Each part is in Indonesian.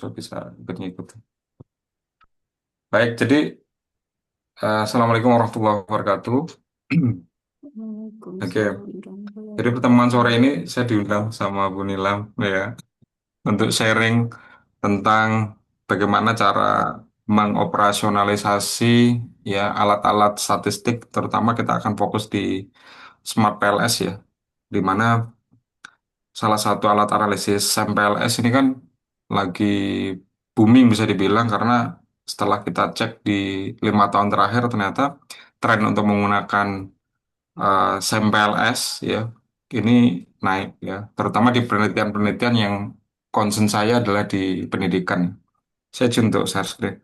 Joshua bisa ikut-ikut. Baik, jadi Assalamualaikum warahmatullahi wabarakatuh. Oke, Waalaikumsalam warahmatullahi jadi pertemuan sore ini wabarakatuh. saya diundang sama Bu Nilam ya untuk sharing tentang bagaimana cara mengoperasionalisasi ya alat-alat statistik, terutama kita akan fokus di Smart PLS ya, di mana salah satu alat analisis SAM PLS ini kan lagi booming bisa dibilang karena setelah kita cek di 5 tahun terakhir ternyata tren untuk menggunakan SAM PLS ya ini naik ya, terutama di penelitian-penelitian yang concern saya adalah di pendidikan. Saya contoh share screen.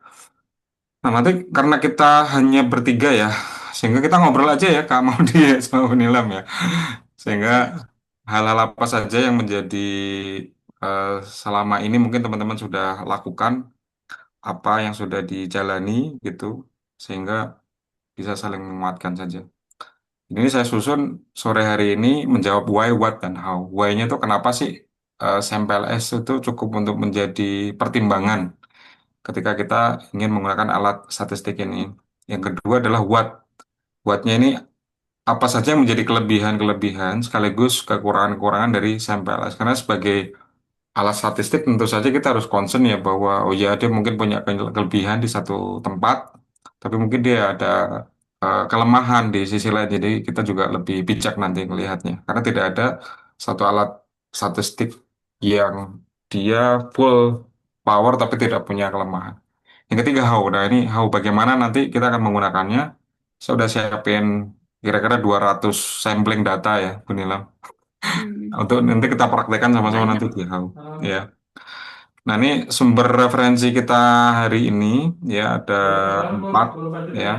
Nah, nanti karena kita hanya bertiga ya, sehingga kita ngobrol aja ya, Kak Maudi sama Bu Nilam ya. Sehingga hal-hal apa saja yang menjadi eh, selama ini mungkin teman-teman sudah lakukan, apa yang sudah dijalani gitu, sehingga bisa saling menguatkan saja. Ini saya susun sore hari ini menjawab why, what, dan how. Why-nya itu kenapa sih sampel S itu cukup untuk menjadi pertimbangan ketika kita ingin menggunakan alat statistik ini. Yang kedua adalah what. What-nya ini apa saja yang menjadi kelebihan-kelebihan sekaligus kekurangan-kekurangan dari sampel S. Karena sebagai alat statistik tentu saja kita harus concern ya bahwa oh ya dia mungkin punya kelebihan di satu tempat, tapi mungkin dia ada kelemahan di sisi lain. Jadi kita juga lebih bijak nanti melihatnya. Karena tidak ada satu alat statistik yang dia full power tapi tidak punya kelemahan. Yang ketiga how. Nah ini how bagaimana nanti kita akan menggunakannya. Saya sudah siapin kira-kira 200 sampling data ya, Bu Nilam. Hmm, Untuk nanti kita praktekkan sama-sama banyak. nanti di how. Ya. Nah, ini sumber referensi kita hari ini ya ada 4 ya.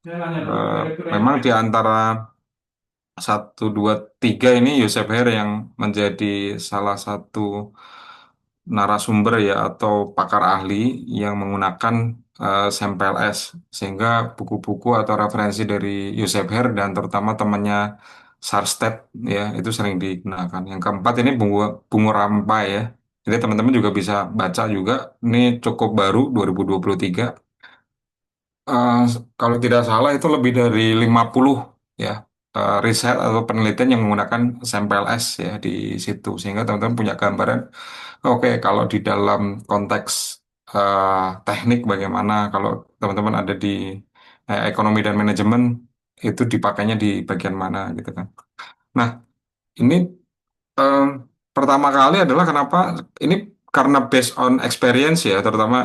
Eh, Memang di antara satu, dua, tiga ini Yosef Her yang menjadi salah satu narasumber ya atau pakar ahli yang menggunakan sampel S sehingga buku-buku atau referensi dari Yosef Her dan terutama temannya Sarstedt ya itu sering digunakan. Yang keempat ini bungu bungu rampai ya. Jadi teman-teman juga bisa baca juga. Ini cukup baru 2023. Eh, Kalau tidak salah itu lebih dari 50 ya riset atau penelitian yang menggunakan sampel S ya di situ sehingga teman-teman punya gambaran. Oke, kalau di dalam konteks teknik bagaimana kalau teman-teman ada di ekonomi dan manajemen itu dipakainya di bagian mana gitu kan. Nah, ini eh, pertama kali adalah kenapa ini karena based on experience ya, terutama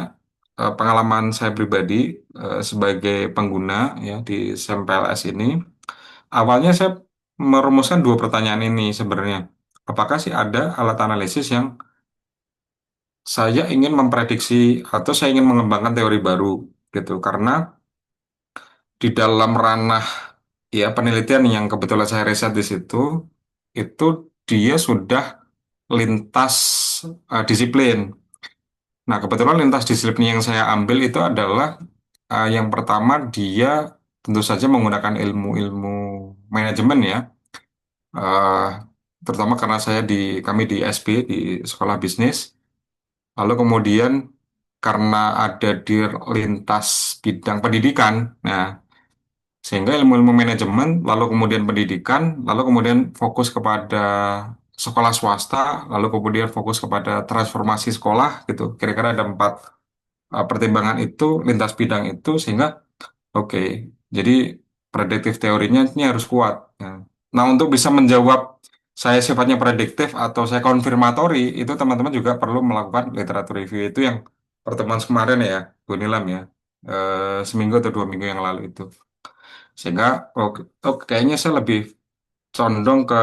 pengalaman saya pribadi sebagai pengguna ya di SMPLS ini. Awalnya saya merumuskan dua pertanyaan ini sebenarnya. Apakah sih ada alat analisis yang saya ingin memprediksi atau saya ingin mengembangkan teori baru gitu? Karena di dalam ranah ya penelitian yang kebetulan saya riset di situ itu dia sudah lintas disiplin. Nah, kebetulan lintas disiplin yang saya ambil itu adalah yang pertama dia tentu saja menggunakan ilmu-ilmu manajemen ya. Eh, Terutama karena kami di SB di sekolah bisnis. Lalu kemudian karena ada di lintas bidang pendidikan. Nah, sehingga ilmu-ilmu manajemen, lalu kemudian pendidikan, lalu kemudian fokus kepada sekolah swasta, lalu kemudian fokus kepada transformasi sekolah gitu. Kira-kira ada empat pertimbangan itu, lintas bidang itu, sehingga oke, jadi prediktif teorinya ini harus kuat. Nah, untuk bisa menjawab saya sifatnya prediktif atau saya konfirmatori, itu teman-teman juga perlu melakukan literatur review itu yang pertemuan kemarin ya, Bu Nilam ya, seminggu atau 2 minggu yang lalu itu. Sehingga kayaknya saya lebih condong ke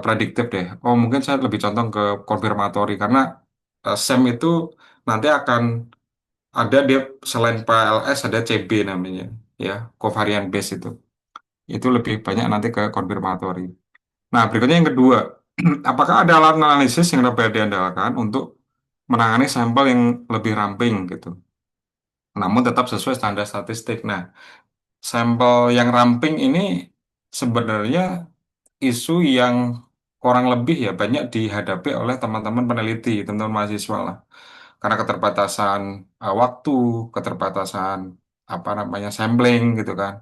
prediktif deh. Oh mungkin saya lebih condong ke konfirmatori karena SEM itu nanti akan ada dia selain PLS ada CB namanya ya covariant base itu. Itu lebih banyak nanti ke konfirmatori. Nah berikutnya yang kedua, apakah ada alat analisis yang dapat diandalkan untuk menangani sampel yang lebih ramping gitu, namun tetap sesuai standar statistik. Nah, sampel yang ramping ini sebenarnya isu yang kurang lebih ya banyak dihadapi oleh teman-teman peneliti, teman-teman mahasiswa lah. karena keterbatasan waktu, keterbatasan apa namanya sampling gitu kan.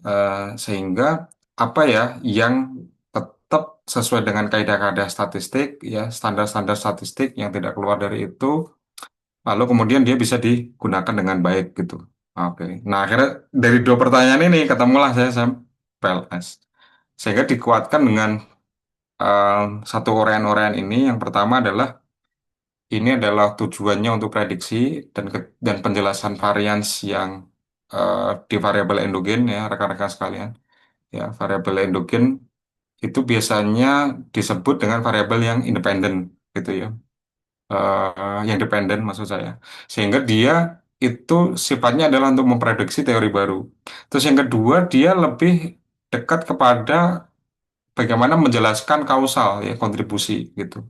Eh, Sehingga apa ya yang tetap sesuai dengan kaidah-kaidah statistik ya, standar-standar statistik yang tidak keluar dari itu, lalu kemudian dia bisa digunakan dengan baik gitu. Oke. Nah, akhirnya dari dua pertanyaan ini ketemulah saya Sam PLS. Sehingga dikuatkan dengan eh, satu uraian-uraian ini. Yang pertama adalah ini adalah tujuannya untuk prediksi dan penjelasan varians yang di variabel endogen ya rekan-rekan sekalian. Ya, variabel endogen itu biasanya disebut dengan variabel yang independen gitu ya. Yang dependen maksud saya. Sehingga dia itu sifatnya adalah untuk memprediksi teori baru. Terus yang kedua, dia lebih dekat kepada bagaimana menjelaskan kausal ya kontribusi gitu.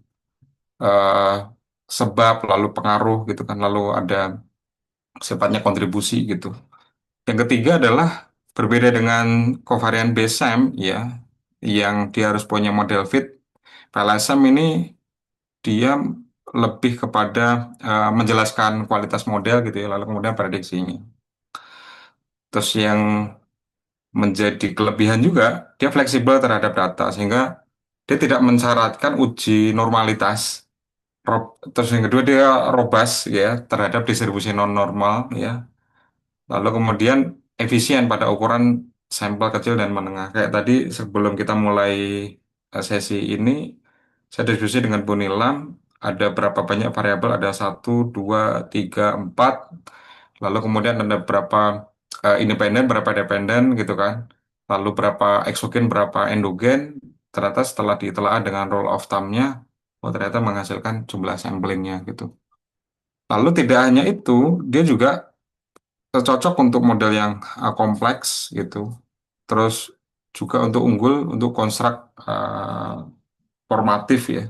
Eh, Sebab lalu pengaruh gitu kan, lalu ada sifatnya kontribusi gitu. Yang ketiga adalah berbeda dengan covariant based SEM ya, yang dia harus punya model fit. PLSM ini dia lebih kepada menjelaskan kualitas model gitu ya, lalu kemudian prediksinya. Terus yang menjadi kelebihan juga, dia fleksibel terhadap data, sehingga dia tidak mensyaratkan uji normalitas. Terus yang kedua dia robust ya terhadap distribusi non normal ya. Lalu kemudian efisien pada ukuran sampel kecil dan menengah. Kayak tadi sebelum kita mulai sesi ini, saya diskusi dengan Bu Nilam, ada berapa banyak variabel, ada satu, dua, tiga, empat. Lalu kemudian ada berapa independen, berapa dependen gitu kan. Lalu berapa eksogen, berapa endogen. Ternyata setelah ditelaah dengan rule of thumb-nya, oh ternyata menghasilkan jumlah samplingnya gitu. Lalu tidak hanya itu, dia juga cocok untuk model yang kompleks gitu. Terus juga untuk unggul untuk konstruk formatif ya.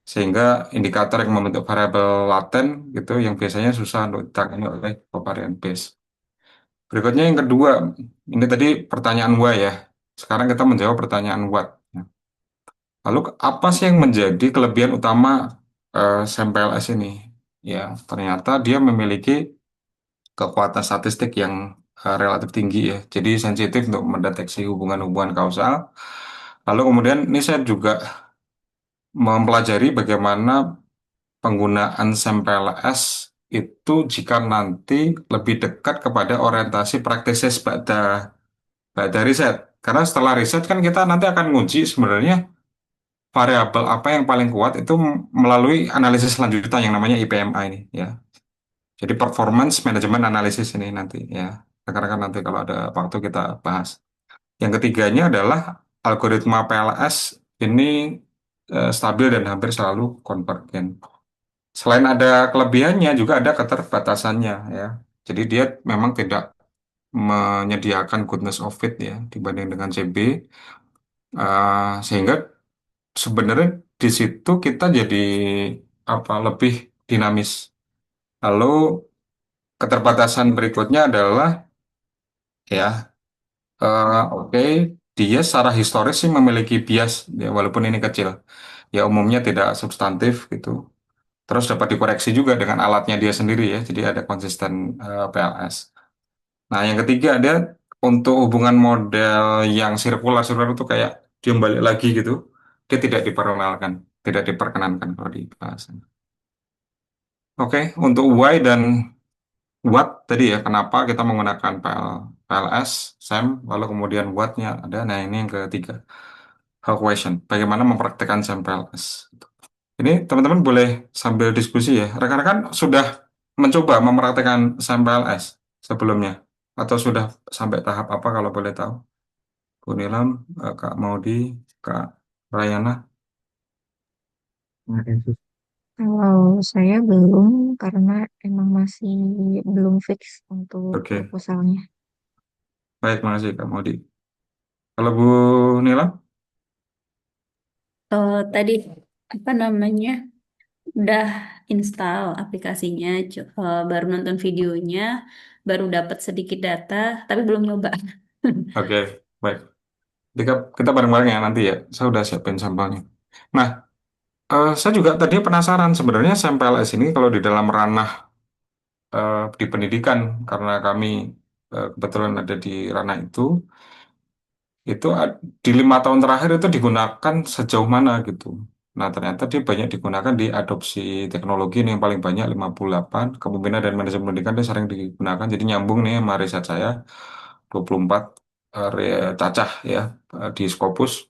Sehingga indikator yang membentuk variabel laten gitu yang biasanya susah untuk ditangani oleh covariant base. Berikutnya yang kedua, ini tadi pertanyaan why ya. Sekarang kita menjawab pertanyaan what. Lalu apa sih yang menjadi kelebihan utama SMPLS ini? Ya, ternyata dia memiliki kekuatan statistik yang relatif tinggi ya. Jadi sensitif untuk mendeteksi hubungan-hubungan kausal. Lalu kemudian ini saya juga mempelajari bagaimana penggunaan sampel S itu jika nanti lebih dekat kepada orientasi praktisis pada riset. Karena setelah riset kan kita nanti akan nguji sebenarnya variabel apa yang paling kuat itu melalui analisis selanjutan yang namanya IPMA ini ya. Jadi performance management analysis ini nanti ya. Karena kan nanti kalau ada waktu kita bahas. Yang ketiganya adalah algoritma PLS ini stabil dan hampir selalu konvergen. Selain ada kelebihannya, juga ada keterbatasannya ya. Jadi dia memang tidak menyediakan goodness of fit ya dibanding dengan CB, sehingga sebenarnya di situ kita jadi apa lebih dinamis. Lalu keterbatasan berikutnya adalah ya oke, dia secara historis sih memiliki bias ya, walaupun ini kecil. Ya umumnya tidak substantif gitu. Terus dapat dikoreksi juga dengan alatnya dia sendiri ya. Jadi ada konsisten PLS. Nah, yang ketiga ada untuk hubungan model yang sirkular itu kayak dia balik lagi gitu. Dia tidak diperkenalkan, tidak diperkenankan kalau dibahas. Oke, untuk why dan what tadi ya, kenapa kita menggunakan PLS, SEM, lalu kemudian what-nya ada. Nah, ini yang ketiga. How question, bagaimana mempraktekkan SEM PLS. Ini teman-teman boleh sambil diskusi ya. Rekan-rekan sudah mencoba mempraktekkan SEM PLS sebelumnya? Atau sudah sampai tahap apa kalau boleh tahu? Bu Nilam, Kak Maudi, Kak Rayana. Kalau saya belum, karena emang masih belum fix untuk Oke, proposalnya. baik, makasih Kak Maudi. Kalau Bu Nilam? Tadi apa namanya udah install aplikasinya, baru nonton videonya, baru dapat sedikit data, tapi belum nyoba. Oke, baik. Kita bareng-bareng ya nanti ya. Saya udah siapin sampelnya. Nah, Saya juga tadi penasaran sebenarnya SMPLS ini kalau di dalam ranah di pendidikan, karena kami kebetulan ada di ranah itu di 5 tahun terakhir itu digunakan sejauh mana gitu. Nah, ternyata dia banyak digunakan di adopsi teknologi nih, yang paling banyak 58, kepemimpinan dan manajemen pendidikan dia sering digunakan, jadi nyambung nih sama riset saya, 24 cacah ya di Scopus,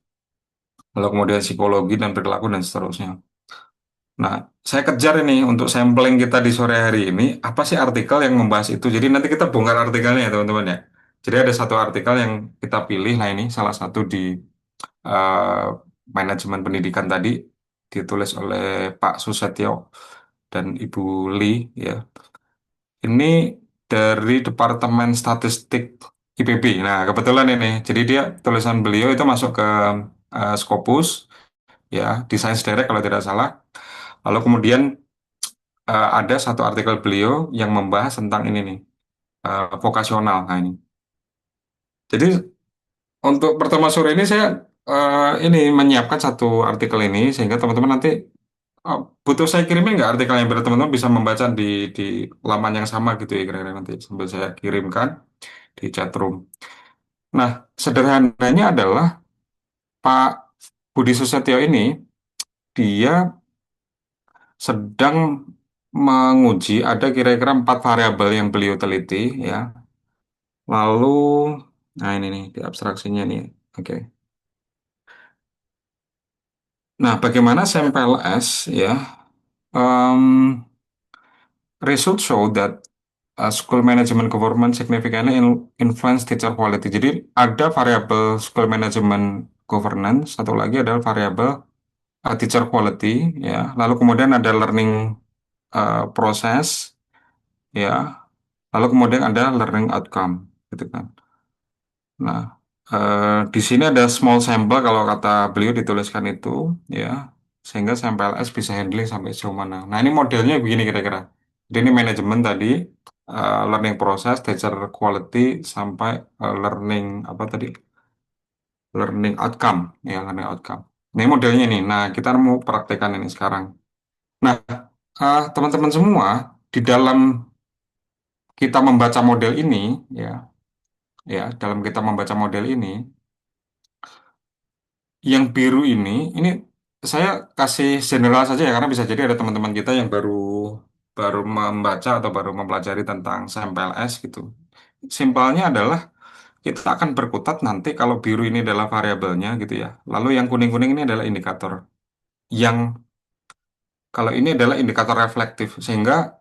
lalu kemudian psikologi dan perilaku dan seterusnya. Nah, saya kejar ini untuk sampling kita di sore hari ini, apa sih artikel yang membahas itu? Jadi nanti kita bongkar artikelnya ya teman-teman ya. Jadi ada satu artikel yang kita pilih, nah ini salah satu di eh, manajemen pendidikan tadi, ditulis oleh Pak Susetyo dan Ibu Lee ya. Ini dari Departemen Statistik IPB. Nah, kebetulan ini, jadi dia tulisan beliau itu masuk ke Scopus ya, di Science Direct kalau tidak salah. Lalu kemudian ada satu artikel beliau yang membahas tentang ini nih, vokasional. Nah ini. Jadi untuk pertama sore ini saya ini menyiapkan satu artikel ini sehingga teman-teman nanti butuh saya kirimin nggak artikelnya biar teman-teman bisa membaca di laman yang sama gitu ya kira-kira nanti sambil saya kirimkan di chat room. Nah, sederhananya adalah Pak Budi Susetyo ini dia sedang menguji ada kira-kira 4 variabel yang beliau teliti ya. Lalu, nah ini nih di abstraksinya nih. Oke. Nah, bagaimana sampel S ya? Um, Results show that school management government significantly influence teacher quality. Jadi ada variabel school management governance, satu lagi adalah variabel teacher quality ya. Lalu kemudian ada learning process ya. Lalu kemudian ada learning outcome gitu kan. Nah, di sini ada small sample kalau kata beliau dituliskan itu ya, sehingga sampel S bisa handling sampai sejauh mana. Nah, ini modelnya begini kira-kira. Jadi ini manajemen tadi, learning process, teacher quality, sampai learning apa tadi? Learning outcome ya, learning outcome. Ini modelnya nih. Nah, kita mau praktekkan ini sekarang. Nah, teman-teman semua di dalam kita membaca model ini ya, dalam kita membaca model ini yang biru ini saya kasih general saja ya karena bisa jadi ada teman-teman kita yang baru baru membaca atau baru mempelajari tentang sampel S gitu. Simpelnya adalah kita akan berkutat nanti kalau biru ini adalah variabelnya gitu ya. Lalu yang kuning-kuning ini adalah indikator. Yang kalau ini adalah indikator reflektif sehingga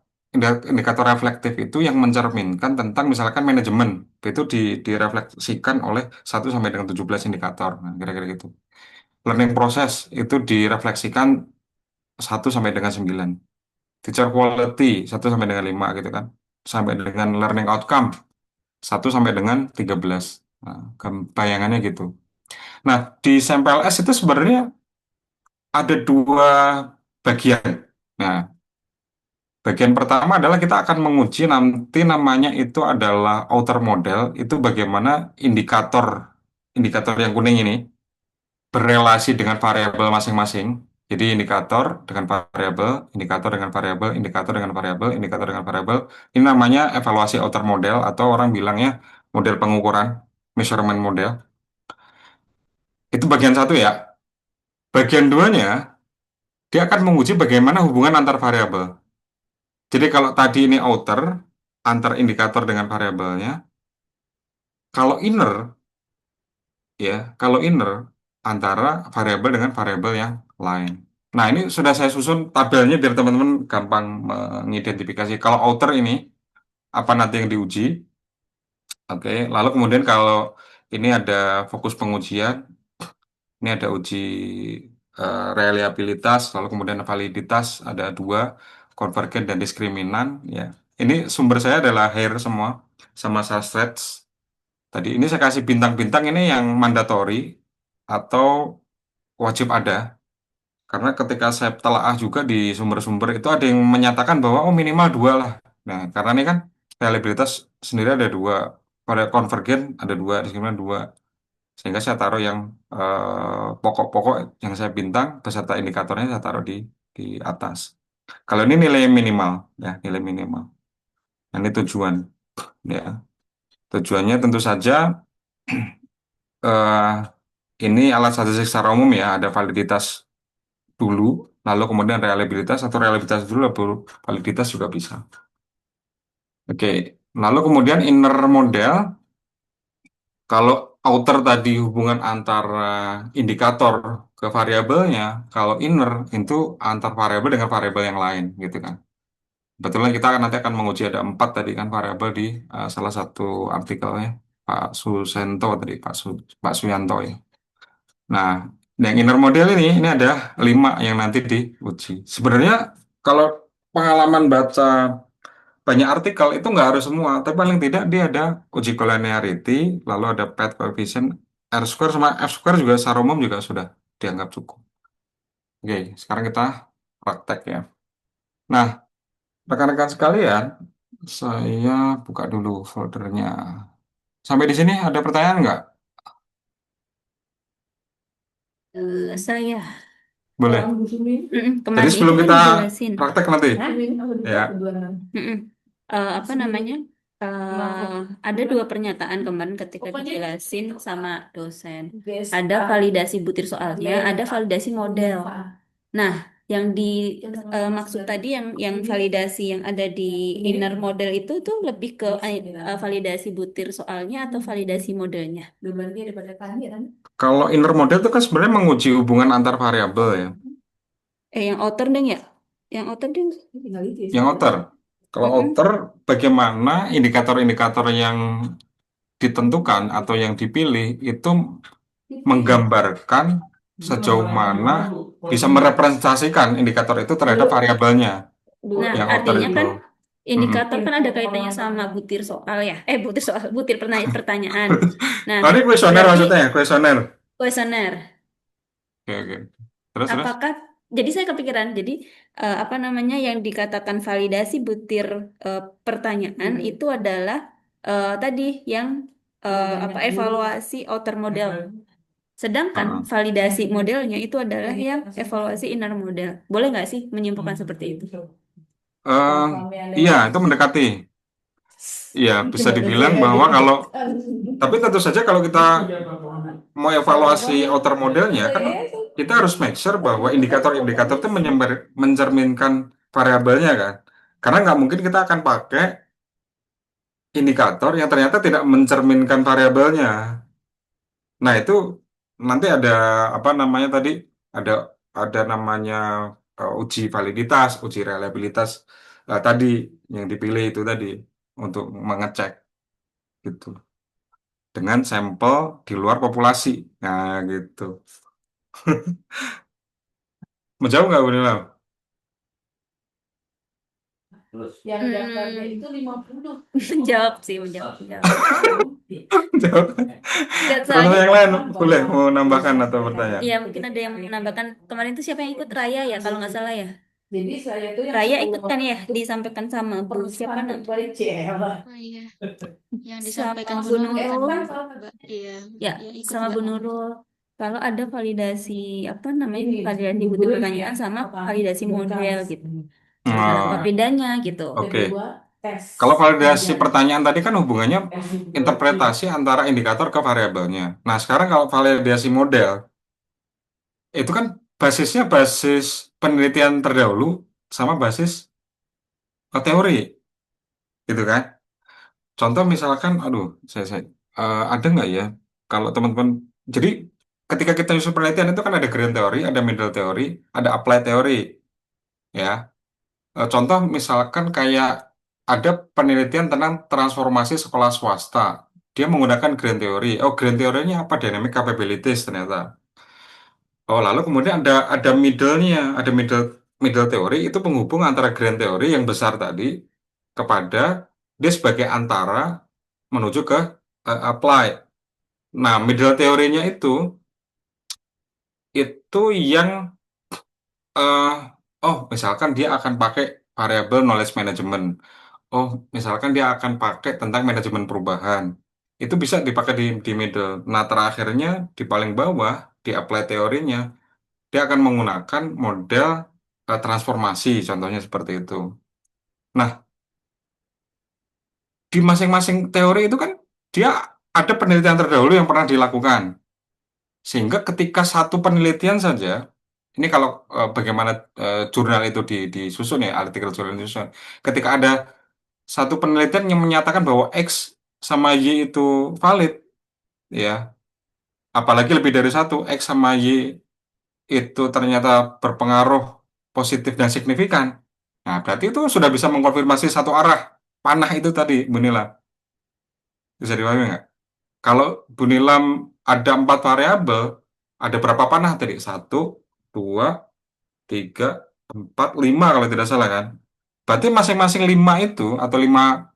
indikator reflektif itu yang mencerminkan tentang misalkan manajemen itu direfleksikan oleh 1 sampai dengan 17 indikator. Nah, kira-kira gitu. Learning process itu direfleksikan 1 sampai dengan 9. Teacher quality 1 sampai dengan 5 gitu kan. Sampai dengan learning outcome 1 sampai dengan 13. Nah, bayangannya gitu. Nah, di sampel S itu sebenarnya ada dua bagian. Nah, bagian pertama adalah kita akan menguji nanti namanya itu adalah outer model, itu bagaimana indikator indikator yang kuning ini berrelasi dengan variabel masing-masing. Jadi indikator dengan variabel, indikator dengan variabel, indikator dengan variabel, indikator dengan variabel. Ini namanya evaluasi outer model atau orang bilangnya model pengukuran, measurement model. Itu bagian satu ya. Bagian duanya, dia akan menguji bagaimana hubungan antar variabel. Jadi kalau tadi ini outer, antar indikator dengan variabelnya. Kalau inner, ya, kalau inner antara variabel dengan variabel yang lain. Nah, ini sudah saya susun tabelnya biar teman-teman gampang mengidentifikasi. Kalau outer ini apa nanti yang diuji? Oke, lalu kemudian kalau ini ada fokus pengujian, ini ada uji reliabilitas, lalu kemudian validitas ada dua, konvergen dan diskriminan. Ya, ini sumber saya adalah HAIR semua sama Sastrets. Tadi ini saya kasih bintang-bintang ini yang mandatory atau wajib ada. Karena ketika saya telaah juga di sumber-sumber itu ada yang menyatakan bahwa oh minimal dua lah. Nah, karena ini kan reliabilitas sendiri ada dua, pada konvergen ada dua, diskriminan dua. Sehingga saya taruh yang pokok-pokok yang saya bintang beserta indikatornya saya taruh di atas. Kalau ini nilai minimal, ya nilai minimal. Nah, ini tujuan, ya. Tujuannya tentu saja eh, ini alat statistik secara umum ya, ada validitas dulu, lalu kemudian reliabilitas atau reliabilitas dulu, lalu validitas juga bisa. Oke, lalu kemudian inner model, kalau outer tadi hubungan antara indikator ke variabelnya, kalau inner itu antar variabel dengan variabel yang lain, gitu kan. Kebetulan kita nanti akan menguji ada 4 tadi kan variabel di salah satu artikelnya Pak Susento tadi, Pak Suyanto ya. Nah, yang inner model ini ada 5 yang nanti diuji. Sebenarnya kalau pengalaman baca banyak artikel itu nggak harus semua, tapi paling tidak dia ada uji collinearity, lalu ada path coefficient, R square sama F square juga secara umum juga sudah dianggap cukup. Oke, sekarang kita praktek ya. Nah, rekan-rekan sekalian, saya buka dulu foldernya. Sampai di sini ada pertanyaan nggak? Saya Boleh. Jadi kemarin itu sebelum kan kita dijelasin. praktek nanti, ya. Mm-mm. Apa namanya? Ada dua pernyataan kemarin ketika dijelasin sama dosen. Ada validasi butir soalnya, ada validasi model. Nah, yang maksud tadi yang validasi yang ada di inner model itu tuh lebih ke validasi butir soalnya atau validasi modelnya. Kalau inner model itu kan sebenarnya menguji hubungan antar variabel ya. Yang outer deng ya? Yang outer deng. Yang outer. Kalau Mm-mm. outer, bagaimana indikator-indikator yang ditentukan atau yang dipilih itu menggambarkan sejauh mana bisa merepresentasikan indikator itu terhadap variabelnya Nah, yang outer artinya itu. kan Mm-mm. indikator kan ada kaitannya sama butir soal ya. Butir soal, butir pertanyaan. Nah, Oh, ini kuesioner berarti maksudnya ya, kuesioner. kuesioner. Oke, oke. Terus. Apakah, jadi saya kepikiran, jadi apa namanya yang dikatakan validasi butir pertanyaan itu adalah tadi yang apa evaluasi outer model. Sedangkan Heeh. validasi modelnya itu adalah yang evaluasi inner model. Boleh nggak sih menyimpulkan seperti itu? Eh, iya, itu mendekati. Iya, bisa dibilang bahwa kalau, tapi tentu saja kalau kita mau evaluasi outer modelnya, kan kita harus make sure bahwa indikator-indikator itu mencerminkan variabelnya kan. Karena nggak mungkin kita akan pakai indikator yang ternyata tidak mencerminkan variabelnya. Nah, itu nanti ada apa namanya tadi, ada ada namanya uji validitas, uji reliabilitas tadi yang dipilih itu tadi untuk mengecek gitu dengan sampel di luar populasi. Nah, gitu. Menjauh nggak Bu Nilam? Menjawab sih, menjawab. Jauh. Nggak, Teman-teman soalnya yang lain boleh mau nambahkan atau bertanya? ya mungkin ada yang menambahkan kemarin itu siapa yang ikut Raya ya kalau nggak salah ya. Raya ikut kan ya disampaikan sama Bu siapa Oh iya, yang sama disampaikan Bu sama Nurul Mbak. Iya, ya ya ikut sama Bu Mbak. Nurul kalau ada validasi apa namanya validasi butir pertanyaan sama validasi model gitu. Apa Oh, bedanya gitu? oke. Kalau validasi pertanyaan tadi kan hubungannya interpretasi antara indikator ke variabelnya. Nah, sekarang kalau validasi model, itu kan basisnya basis penelitian terdahulu sama basis teori, gitu kan? Contoh misalkan, aduh, ada nggak ya? Kalau teman-teman, jadi ketika kita nyusun penelitian itu kan ada grand teori, ada middle teori, ada applied teori, ya. Contoh misalkan kayak ada penelitian tentang transformasi sekolah swasta. Dia menggunakan grand theory. Oh, grand theory-nya apa? Dynamic capabilities ternyata. Oh, lalu kemudian ada middle-nya, ada middle teori itu penghubung antara grand theory yang besar tadi kepada dia sebagai antara menuju ke applied. Nah, middle teorinya itu yang eh oh, misalkan dia akan pakai variable knowledge management. Oh, misalkan dia akan pakai tentang manajemen perubahan. itu bisa dipakai di middle. Nah, terakhirnya di paling bawah, di apply teorinya, dia akan menggunakan model transformasi, contohnya seperti itu. Nah, di masing-masing teori itu kan dia ada penelitian terdahulu yang pernah dilakukan. Sehingga ketika satu penelitian saja, ini kalau bagaimana jurnal itu disusun ya, artikel jurnal disusun. Ketika ada satu penelitian yang menyatakan bahwa X sama Y itu valid, ya, apalagi lebih dari satu, X sama Y itu ternyata berpengaruh positif dan signifikan. Nah, berarti itu sudah bisa mengkonfirmasi satu arah panah itu tadi, Bu Nila. Bisa dipahami nggak? Kalau Bu Nilam ada 4 variabel, ada berapa panah tadi? Satu, dua, tiga, empat, lima kalau tidak salah kan? Berarti masing-masing lima itu atau lima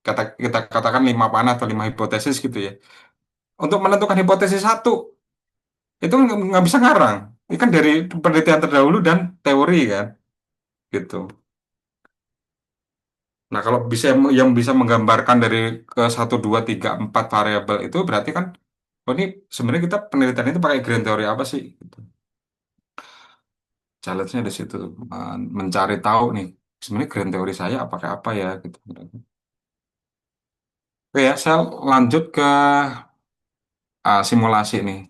kita katakan 5 panah atau 5 hipotesis gitu ya. Untuk menentukan hipotesis satu itu nggak bisa ngarang. Ini kan dari penelitian terdahulu dan teori kan, gitu. Nah kalau bisa yang bisa menggambarkan dari ke satu, dua, tiga, 4 variabel itu berarti kan, oh ini sebenarnya kita penelitian itu pakai grand teori apa sih? Gitu. Challenge-nya di situ, mencari tahu nih sebenarnya grand teori saya apakah apa ya gitu. Oke ya, saya lanjut ke simulasi nih.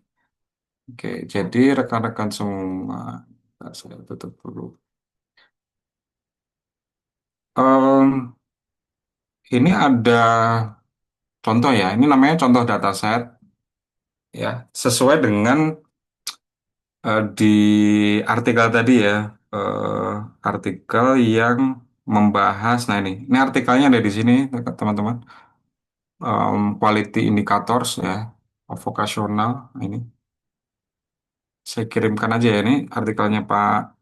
Oke, jadi rekan-rekan semua, saya tutup dulu. Em, ini ada contoh ya, ini namanya contoh dataset ya, sesuai dengan di artikel tadi ya, eh, artikel yang membahas, nah ini artikelnya ada di sini teman-teman. Quality indicators ya, vocational ini. Saya kirimkan aja ya ini artikelnya Pak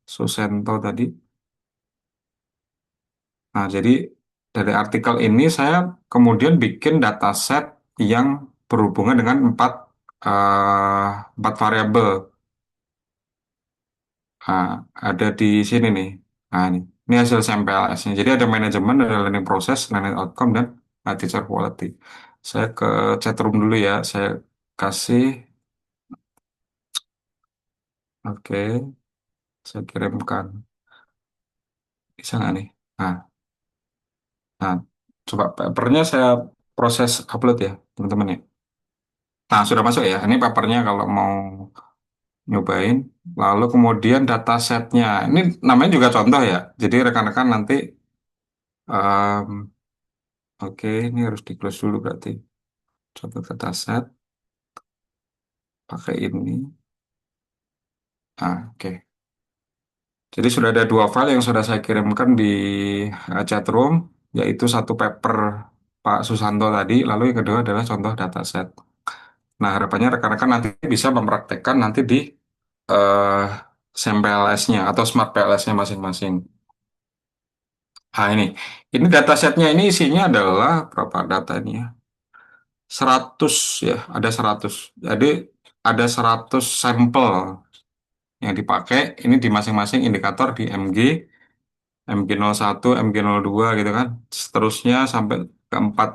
Susento tadi. Nah, jadi dari artikel ini saya kemudian bikin dataset yang berhubungan dengan eh, 4 variabel. Nah, ada di sini nih. Nah, ini hasil CMPLS-nya. Jadi ada manajemen, ada learning process, learning outcome, dan teacher quality. Saya ke chatroom dulu ya. Saya kasih, oke, saya kirimkan. Bisa nggak nih? Nah, nah, coba papernya saya proses upload ya, teman-teman ya. Nah, sudah masuk ya. Ini papernya kalau mau nyobain. Lalu kemudian datasetnya. Ini namanya juga contoh ya. Jadi rekan-rekan nanti, em, oke, ini harus di close dulu berarti. Contoh dataset, pakai ini. Ah, oke. Jadi sudah ada 2 file yang sudah saya kirimkan di chatroom, yaitu satu paper Pak Susanto tadi, lalu yang kedua adalah contoh dataset. Nah, harapannya rekan-rekan nanti bisa mempraktekkan nanti di eh SAM-PLS-nya atau Smart PLS-nya masing-masing. Nah, ini datasetnya ini isinya adalah berapa data ini ya? 100 ya, ada 100. Jadi ada 100 sampel yang dipakai ini di masing-masing indikator di MG 1, MG 2 gitu kan. Seterusnya sampai keempat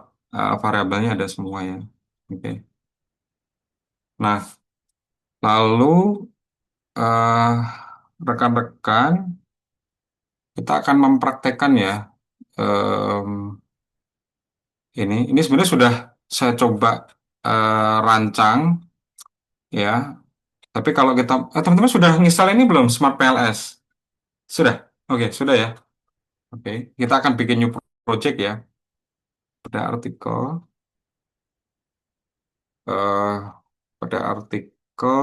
variabelnya ada semua ya. Oke. Nah, lalu eh, rekan-rekan kita akan mempraktekkan ya, em, ini sebenarnya sudah saya coba rancang ya. Tapi kalau kita, teman-teman sudah install ini belum Smart PLS? Sudah? Oke, sudah ya. Oke, kita akan bikin new project ya. Pada artikel, eh pada artikel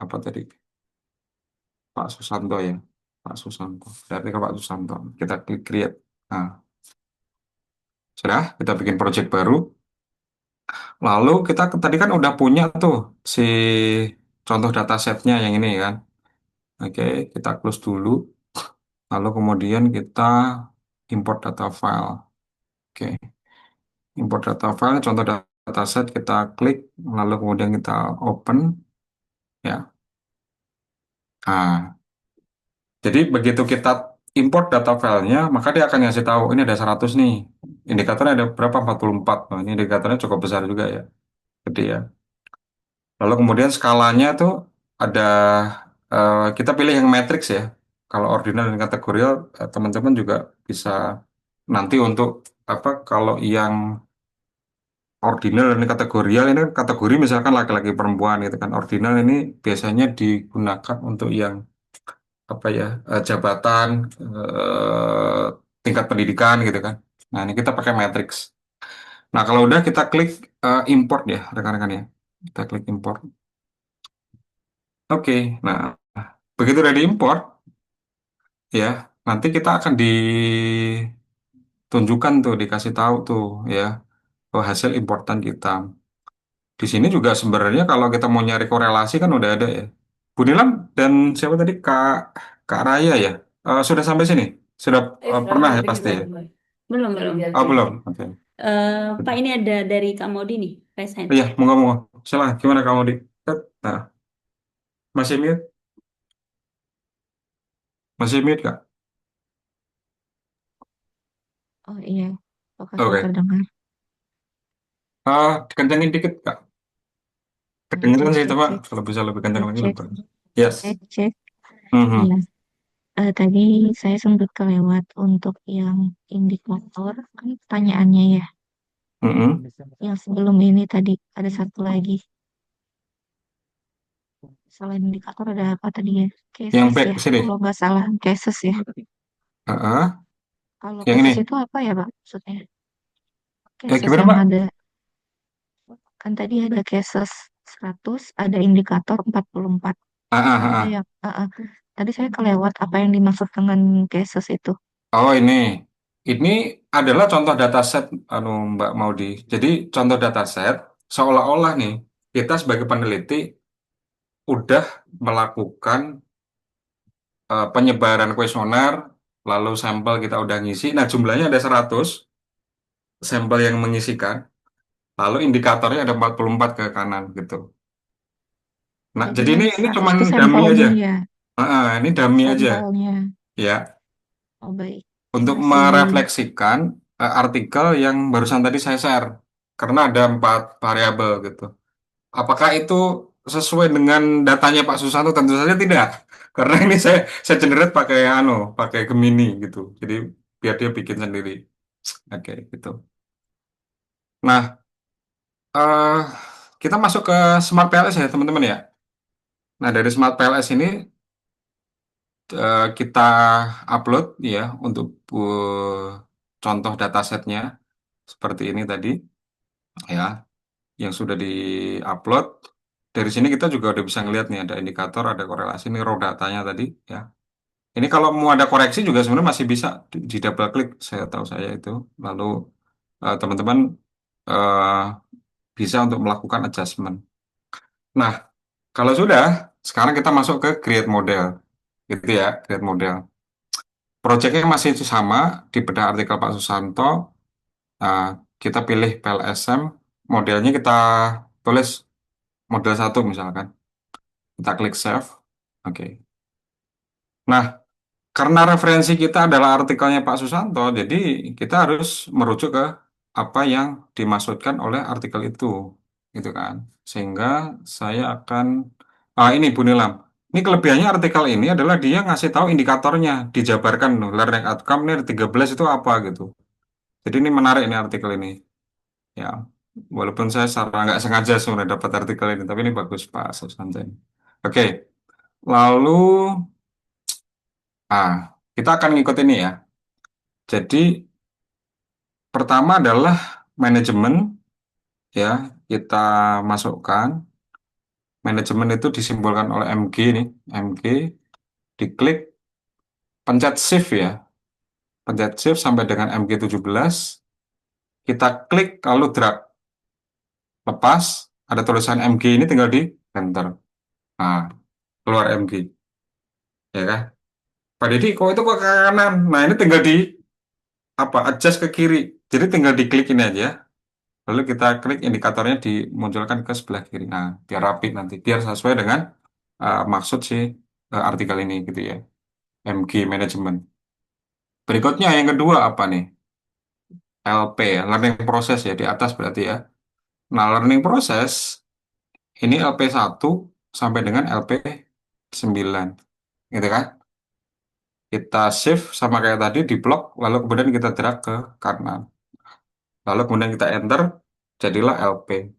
apa tadi? Pak Susanto ya. Pak Susanto. Pada artikel Pak Susanto. Kita klik create. Nah, sudah. Kita bikin project baru. Lalu kita tadi kan udah punya tuh si contoh datasetnya yang ini kan. Oke, kita close dulu. Lalu kemudian kita import data file. Oke, import data file, contoh dataset kita klik, lalu kemudian kita open. Ya, nah, jadi begitu kita import data filenya, maka dia akan ngasih tahu ini ada 100 nih. Indikatornya ada berapa? 44. Nah, ini indikatornya cukup besar juga ya. Gede ya. Lalu kemudian skalanya tuh ada kita pilih yang matrix ya. Kalau ordinal dan kategorial teman-teman juga bisa nanti untuk apa kalau yang ordinal dan kategorial ini kan kategori misalkan laki-laki perempuan gitu kan. Ordinal ini biasanya digunakan untuk yang apa ya jabatan eh, tingkat pendidikan gitu kan. Nah, ini kita pakai matrix. Nah, kalau udah kita klik import ya rekan-rekan ya. Kita klik import. Oke, nah begitu udah diimport ya, nanti kita akan ditunjukkan tuh, dikasih tahu tuh ya, hasil importan kita. Di sini juga sebenarnya kalau kita mau nyari korelasi kan udah ada ya. Bu Nilam dan siapa tadi Kak Raya ya. Sudah sampai sini? Sudah pernah ya pasti ya? Belum, belum. Oh belum. Oke. Pak, ini ada dari Kak Modi nih, raise hand. Iya, mau nggak mau. Salah, gimana kamu di? Nah, masih mute? Masih mute Kak? Oh iya, apakah sudah Oke. terdengar? Kencengin dikit Kak. Cek, Kedengeran sih, cek, coba cek, kalau bisa lebih kencang cek, lagi cek, lebih. Yes. cek, cek. Iya, Mhm. tadi saya sempat kelewat untuk yang indikator, kan pertanyaannya ya. Mhm. Yang sebelum ini tadi ada satu lagi. Selain indikator ada apa tadi ya? Yang Cases back ya, sini. kalau nggak salah cases ya. Heeh. Kalau Yang ini. cases itu apa ya Pak maksudnya? Cases Gimana yang Pak? ada, kan tadi ada cases 100, ada indikator 44. Ah, ah, Ada ah. yang, tadi saya kelewat apa yang dimaksud dengan cases itu. Oh ini. Ini adalah contoh dataset anu Mbak Maudi. Jadi contoh dataset seolah-olah nih kita sebagai peneliti udah melakukan penyebaran kuesioner lalu sampel kita udah ngisi. Nah, jumlahnya ada 100 sampel yang mengisikan. Lalu indikatornya ada 44 ke kanan gitu. Nah, Jadi jadi yang ini 100 cuman itu dummy aja. sampelnya ya, Ini dummy aja sampelnya. ya Oh baik, untuk masih. merefleksikan artikel yang barusan tadi saya share karena ada 4 variabel gitu. Apakah itu sesuai dengan datanya Pak Susanto? Tentu saja tidak. Karena ini saya generate pakai Gemini gitu. Jadi biar dia bikin sendiri. Oke, gitu. Nah, eh kita masuk ke Smart PLS ya, teman-teman ya. Nah, dari Smart PLS ini kita upload ya untuk contoh datasetnya seperti ini tadi ya yang sudah di-upload. Dari sini kita juga udah bisa ngelihat nih ada indikator, ada korelasi ini raw datanya tadi ya. Ini kalau mau ada koreksi juga sebenarnya masih bisa di double klik saya tahu saya itu. Lalu teman-teman eh, bisa untuk melakukan adjustment. Nah, kalau sudah sekarang kita masuk ke create model. Gitu ya, create model. Proyeknya masih sama di bedah artikel Pak Susanto. Nah, kita pilih PLSM, modelnya kita tulis model satu misalkan. Kita klik save. Oke. Nah, karena referensi kita adalah artikelnya Pak Susanto, jadi kita harus merujuk ke apa yang dimaksudkan oleh artikel itu, gitu kan. Sehingga saya akan, ini Bu Nilam. Ini kelebihannya artikel ini adalah dia ngasih tahu indikatornya, dijabarkan loh, learning outcome ini ada 13 itu apa gitu. Jadi ini menarik ini artikel ini. Ya, walaupun saya secara nggak sengaja sebenarnya dapat artikel ini, tapi ini bagus Pak Susanto ini. Oke, lalu ah kita akan ngikut ini ya. Jadi pertama adalah manajemen ya kita masukkan. Manajemen itu disimbolkan oleh MG nih, MG diklik, pencet shift ya. Pencet shift sampai dengan MG 17. Kita klik lalu drag lepas ada tulisan MG ini tinggal di enter. Nah, keluar MG ya kan. Pak Deddy kok itu kok ke kanan. Nah, ini tinggal di apa? Adjust ke kiri. Jadi tinggal diklik ini aja. Lalu kita klik indikatornya dimunculkan ke sebelah kiri. Nah, biar rapi nanti, biar sesuai dengan maksud si artikel ini gitu ya. MG Management. Berikutnya yang kedua apa nih? LP ya, learning process ya di atas berarti ya. Nah, learning process ini LP1 sampai dengan LP9. Gitu kan? Kita shift sama kayak tadi di blok, lalu kemudian kita drag ke kanan. Lalu kemudian kita enter, jadilah LP.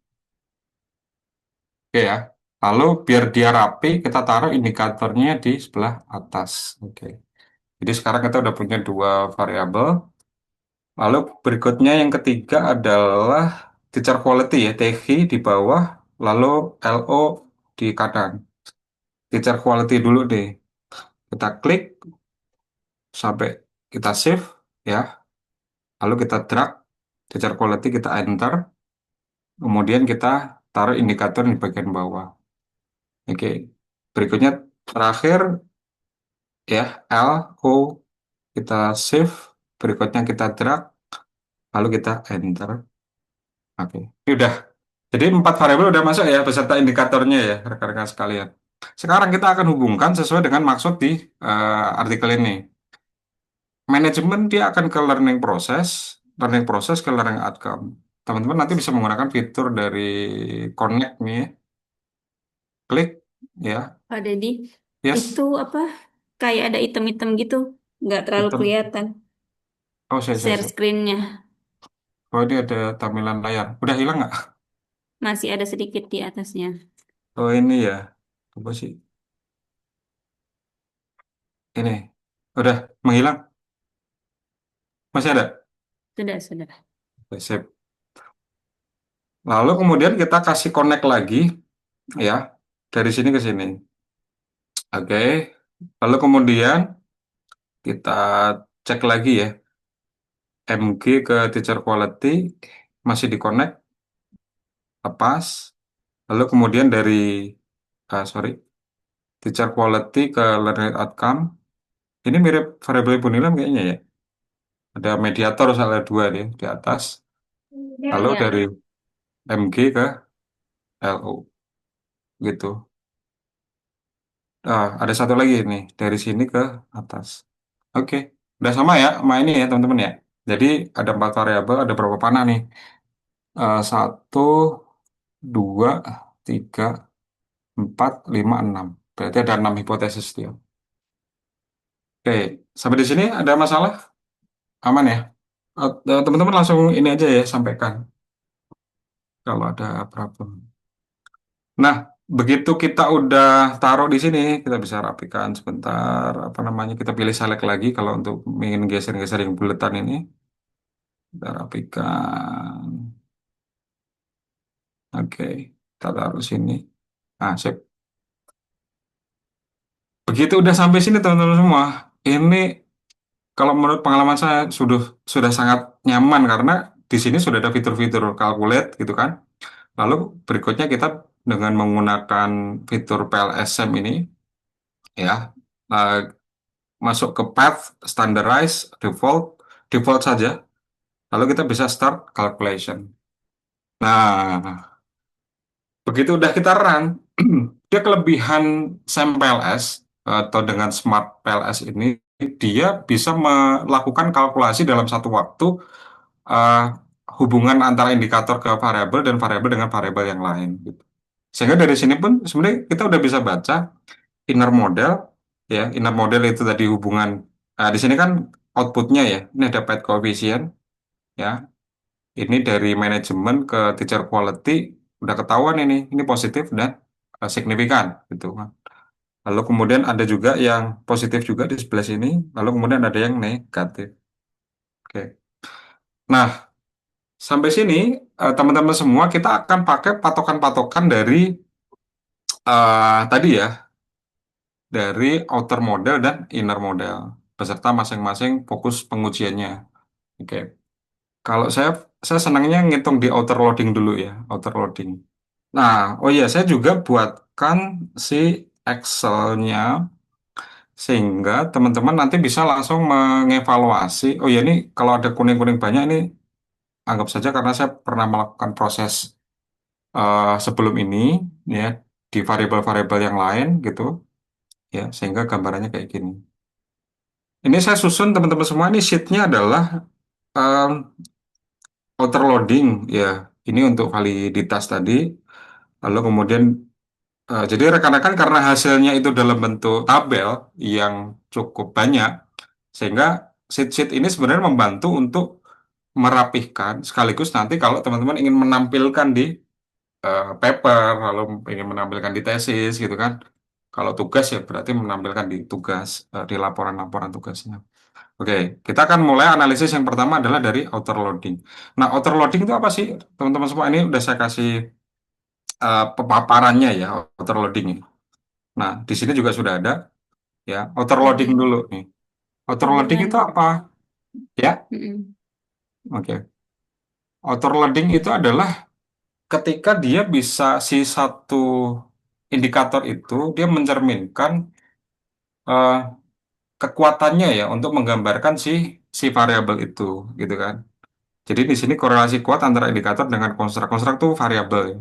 Oke ya. Lalu biar dia rapi, kita taruh indikatornya di sebelah atas. Oke. Jadi sekarang kita udah punya dua variabel. Lalu berikutnya yang ketiga adalah teacher quality ya, TQ di bawah, lalu LO di kanan. Teacher quality dulu deh. Kita klik sampai kita save ya. Lalu kita drag teacher quality, kita enter. Kemudian kita taruh indikator di bagian bawah. Oke. Berikutnya terakhir ya, LO kita save. Berikutnya kita drag, lalu kita enter. Oke. Ini udah. Jadi empat variabel udah masuk ya beserta indikatornya ya rekan-rekan sekalian. Sekarang kita akan hubungkan sesuai dengan maksud di artikel ini. Manajemen dia akan ke learning process ke learning outcome. Teman-teman nanti bisa menggunakan fitur dari Connect nih, ya. Klik ya, Pak Dedi, yes, itu apa? Kayak ada item-item gitu, nggak terlalu hitam. kelihatan Oh, share saya. screen-nya. Oh, ini ada tampilan layar. Udah hilang nggak? Masih ada sedikit di atasnya. Oh, ini ya. Coba sih. Ini. Udah menghilang. Masih ada? Sudah, sudah. Oke, sip. Lalu kemudian kita kasih connect lagi ya dari sini ke sini. Oke. Lalu kemudian kita cek lagi ya MG ke teacher quality masih di connect lepas. Lalu kemudian dari sorry teacher quality ke learning outcome ini mirip variabel Ibu Nilam kayaknya ya. Ada mediator salah dua nih di atas. Lalu Iya. dari MG ke LO gitu. Ada satu lagi nih dari sini ke atas. Oke, udah sama ya sama ini ya teman-teman ya. Jadi ada empat variabel, ada berapa panah nih? Satu, dua, tiga, empat, lima, enam. Berarti ada enam hipotesis dia. Oke, sampai di sini ada masalah? Aman ya? Teman-teman langsung ini aja ya sampaikan kalau ada problem. Nah, begitu kita udah taruh di sini, kita bisa rapikan sebentar. Apa namanya? Kita pilih select lagi kalau untuk ingin geser-geser yang buletan ini. Kita rapikan. Oke, kita taruh sini. Nah, sip. Begitu udah sampai sini teman-teman semua, ini kalau menurut pengalaman saya sudah sangat nyaman karena di sini sudah ada fitur-fitur calculate gitu kan. Lalu berikutnya kita dengan menggunakan fitur PLSM ini ya eh, masuk ke path, standardize, default, default saja. Lalu kita bisa start calculation. Nah, begitu udah kita run, dia kelebihan SAM PLS atau dengan Smart PLS ini, dia bisa melakukan kalkulasi dalam satu waktu eh, hubungan antara indikator ke variabel dan variabel dengan variabel yang lain. Gitu. Sehingga dari sini pun sebenarnya kita udah bisa baca inner model, ya inner model itu tadi hubungan. Di sini kan outputnya ya, ini ada path coefficient, ya ini dari manajemen ke teacher quality udah ketahuan ini positif dan signifikan gitu kan. Lalu kemudian ada juga yang positif juga di sebelah sini, lalu kemudian ada yang negatif. Oke. Nah, sampai sini teman-teman semua kita akan pakai patokan-patokan dari tadi ya, dari outer model dan inner model beserta masing-masing fokus pengujiannya. Oke. Kalau saya senangnya ngitung di outer loading dulu ya, outer loading. Nah, oh iya, saya juga buatkan si Excel-nya sehingga teman-teman nanti bisa langsung mengevaluasi. Oh ya, ini kalau ada kuning-kuning banyak ini anggap saja karena saya pernah melakukan proses sebelum ini ya di variabel-variabel yang lain gitu ya sehingga gambarannya kayak gini. Ini saya susun teman-teman semua ini sheet-nya adalah outer loading ya, ini untuk validitas tadi. Lalu kemudian jadi rekan-rekan karena hasilnya itu dalam bentuk tabel yang cukup banyak, sehingga sheet-sheet ini sebenarnya membantu untuk merapihkan sekaligus nanti kalau teman-teman ingin menampilkan di paper, lalu ingin menampilkan di tesis gitu kan. Kalau tugas ya berarti menampilkan di tugas, di laporan-laporan tugasnya. Oke, kita akan mulai analisis yang pertama adalah dari outer loading. Nah, outer loading itu apa sih, teman-teman semua? Ini udah saya kasih pemaparannya ya, outer loading. Nah, di sini juga sudah ada ya, outer loading Mm-mm. dulu nih. Outer loading itu Tampilan. apa? Ya, Mm-mm. oke. Outer loading itu adalah ketika dia bisa si satu indikator itu dia mencerminkan eh, kekuatannya ya untuk menggambarkan si si variabel itu gitu kan. Jadi di sini korelasi kuat antara indikator dengan konstruk. Konstruk itu variabel ya.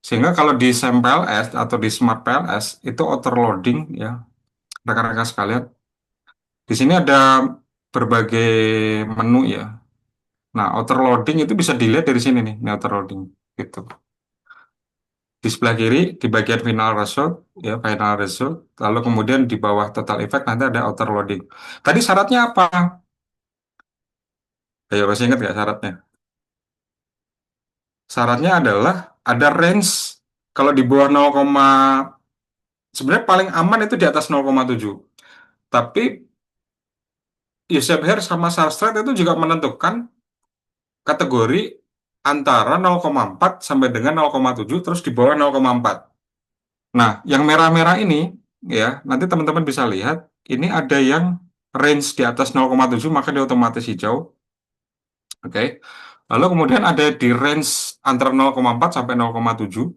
Sehingga kalau di SAM-PLS atau di Smart PLS itu outer loading ya, rekan-rekan sekalian. Di sini ada berbagai menu ya. Nah, outer loading itu bisa dilihat dari sini nih, ini outer loading gitu. Di sebelah kiri di bagian final result ya, final result. Lalu kemudian di bawah total effect nanti ada outer loading. Tadi syaratnya apa? Ayo masih ingat nggak syaratnya? Syaratnya adalah ada range kalau di bawah 0, sebenarnya paling aman itu di atas 0,7. Tapi Yosef Her sama Sarstrat itu juga menentukan kategori antara 0,4 sampai dengan 0,7 terus di bawah 0,4. Nah, yang merah-merah ini ya, nanti teman-teman bisa lihat ini ada yang range di atas 0,7 maka dia otomatis hijau. Oke. Lalu kemudian ada di range antara 0,4 sampai 0,7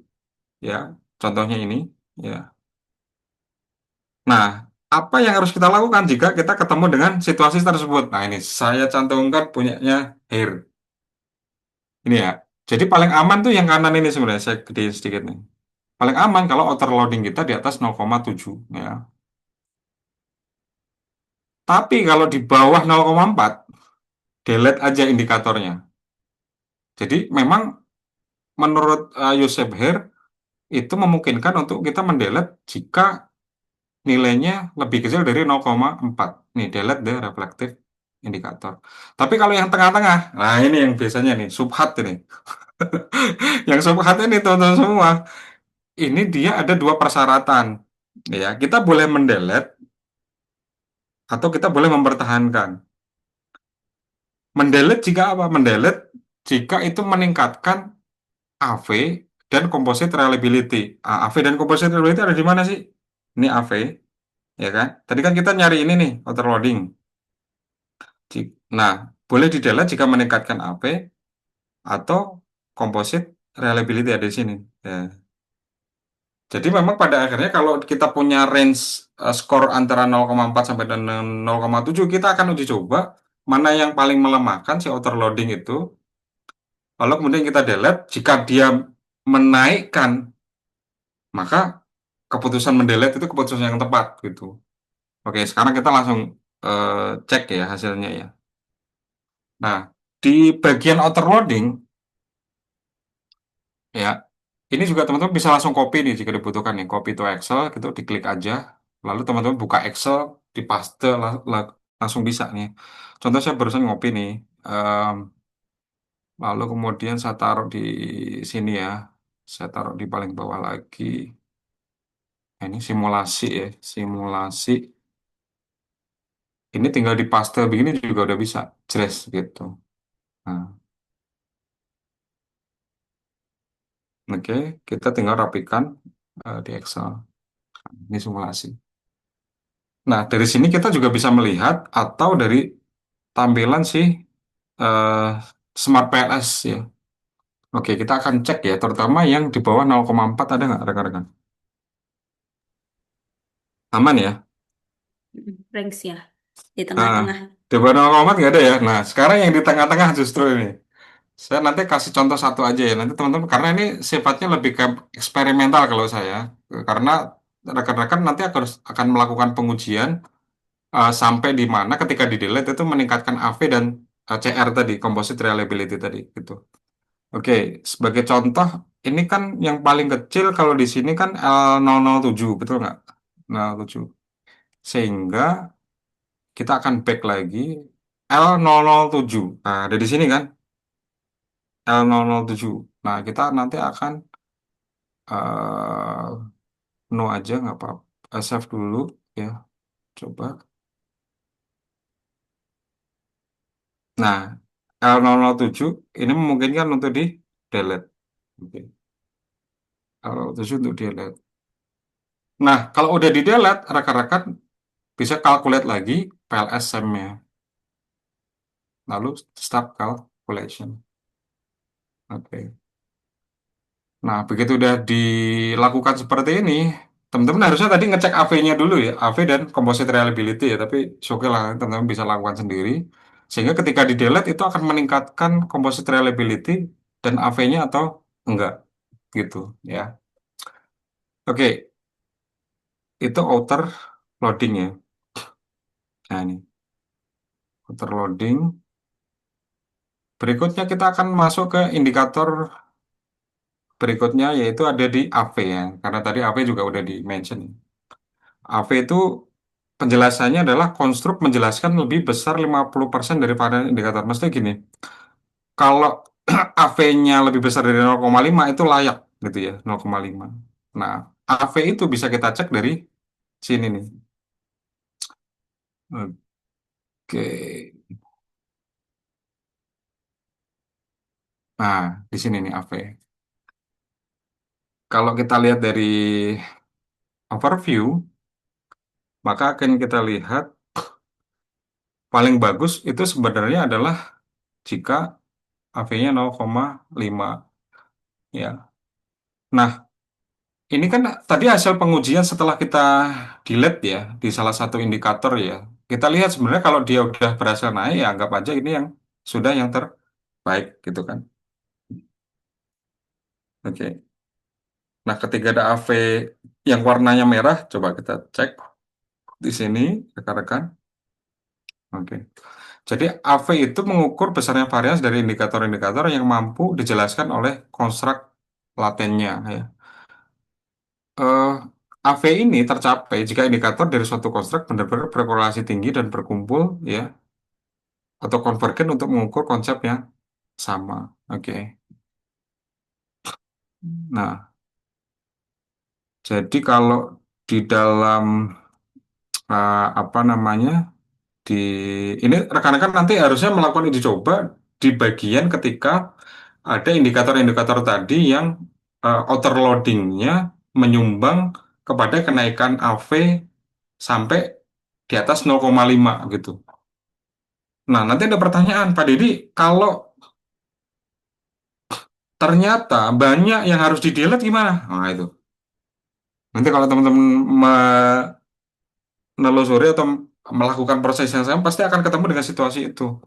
ya. Contohnya ini ya. Nah, apa yang harus kita lakukan jika kita ketemu dengan situasi tersebut? Nah, ini saya cantumkan punyanya Hair. Ini ya. Jadi paling aman tuh yang kanan ini sebenarnya, saya gedein sedikit nih. Paling aman kalau overloading kita di atas 0,7 ya. Tapi kalau di bawah 0,4, delete aja indikatornya. Jadi memang menurut Yosef Her itu memungkinkan untuk kita mendelete jika nilainya lebih kecil dari 0,4. Nih, delete the reflective indikator. Tapi kalau yang tengah-tengah, nah ini yang biasanya nih, subhat ini. Yang subhat ini teman-teman semua, ini dia ada dua persyaratan. Ya, kita boleh mendelete atau kita boleh mempertahankan. Mendelete jika apa? Mendelete jika itu meningkatkan AV dan composite reliability. AV dan composite reliability ada di mana sih? Ini AV, ya kan? Tadi kan kita nyari ini nih, overloading. Nah, boleh di-delete jika meningkatkan AV atau composite reliability ada di sini. Ya. Jadi memang pada akhirnya kalau kita punya range skor antara 0,4 sampai dengan 0,7, kita akan uji coba mana yang paling melemahkan si overloading itu. Lalu kemudian kita delete, jika dia menaikkan, maka keputusan mendelete itu keputusan yang tepat gitu. Oke, sekarang kita langsung cek ya hasilnya ya. Nah, di bagian overloading ya, ini juga teman-teman bisa langsung copy nih jika dibutuhkan nih, copy to Excel gitu, diklik aja. Lalu teman-teman buka Excel, dipaste langsung bisa nih. Contoh saya barusan ngopi nih. Em, Lalu kemudian saya taruh di sini ya. Saya taruh di paling bawah lagi. Nah, ini simulasi ya, simulasi. Ini tinggal di paste begini juga udah bisa, jelas gitu. Nah, oke, kita tinggal rapikan di Excel. Ini simulasi. Nah, dari sini kita juga bisa melihat atau dari tampilan si eh, Smart PLS ya. Oke, kita akan cek ya, terutama yang di bawah 0,4 ada nggak rekan-rekan? Aman ya? Ranks ya di Nah, tengah-tengah. di bawah 0,4 nggak ada ya. Nah, sekarang yang di tengah-tengah justru ini. Saya nanti kasih contoh satu aja ya. Nanti teman-teman, karena ini sifatnya lebih ke eksperimental kalau saya. Karena rekan-rekan nanti akan melakukan pengujian sampai di mana ketika di delete itu meningkatkan AV dan CR tadi, composite reliability tadi gitu. Oke, sebagai contoh, ini kan yang paling kecil kalau di sini kan L007, betul nggak? 007. Sehingga kita akan back lagi L007. Nah, ada di sini kan, L007. Nah, kita nanti akan eh no aja, nggak apa-apa. Save dulu, ya. Coba. Nah, L007 ini memungkinkan untuk di delete. Oke. L007 untuk delete. Nah, kalau udah di delete, rekan-rekan bisa calculate lagi PLS-nya. Lalu start calculation. Oke. Nah, begitu udah dilakukan seperti ini, teman-teman harusnya tadi ngecek AV-nya dulu ya, AV dan composite reliability ya, tapi oke lah, teman-teman bisa lakukan sendiri. Sehingga ketika di delete itu akan meningkatkan composite reliability dan AV-nya atau enggak, gitu ya. Oke, itu outer loading ya. Nah, ini outer loading. Berikutnya kita akan masuk ke indikator berikutnya yaitu ada di AV ya, karena tadi AV juga udah di mention. AV itu penjelasannya adalah konstruk menjelaskan lebih besar 50% dari varian indikator. Maksudnya gini, kalau AV-nya lebih besar dari 0,5 itu layak gitu ya, 0,5. Nah, AV itu bisa kita cek dari sini nih. Oke. Nah, di sini nih AV. Kalau kita lihat dari overview, maka akan kita lihat paling bagus itu sebenarnya adalah jika AV-nya 0,5 ya. Nah, ini kan tadi hasil pengujian setelah kita delete ya di salah satu indikator ya. Kita lihat sebenarnya kalau dia udah berhasil naik ya anggap aja ini yang sudah yang terbaik gitu kan. Oke. Nah, ketika ada AV yang warnanya merah, coba kita cek di sini rekan-rekan. Oke. Jadi AV itu mengukur besarnya varians dari indikator-indikator yang mampu dijelaskan oleh konstruk latennya ya. eh, AV ini tercapai jika indikator dari suatu konstruk benar-benar berkorelasi tinggi dan berkumpul ya atau konvergen untuk mengukur konsep yang sama. Oke. Nah, jadi kalau di dalam apa namanya di ini rekan-rekan nanti harusnya melakukan uji coba di bagian ketika ada indikator-indikator tadi yang overloading-nya menyumbang kepada kenaikan AV sampai di atas 0,5 gitu. Nah, nanti ada pertanyaan, Pak Didi, kalau ternyata banyak yang harus di-delete gimana? Nah, itu. Nanti kalau teman-teman menelusuri atau melakukan proses yang sama, pasti akan ketemu dengan situasi itu.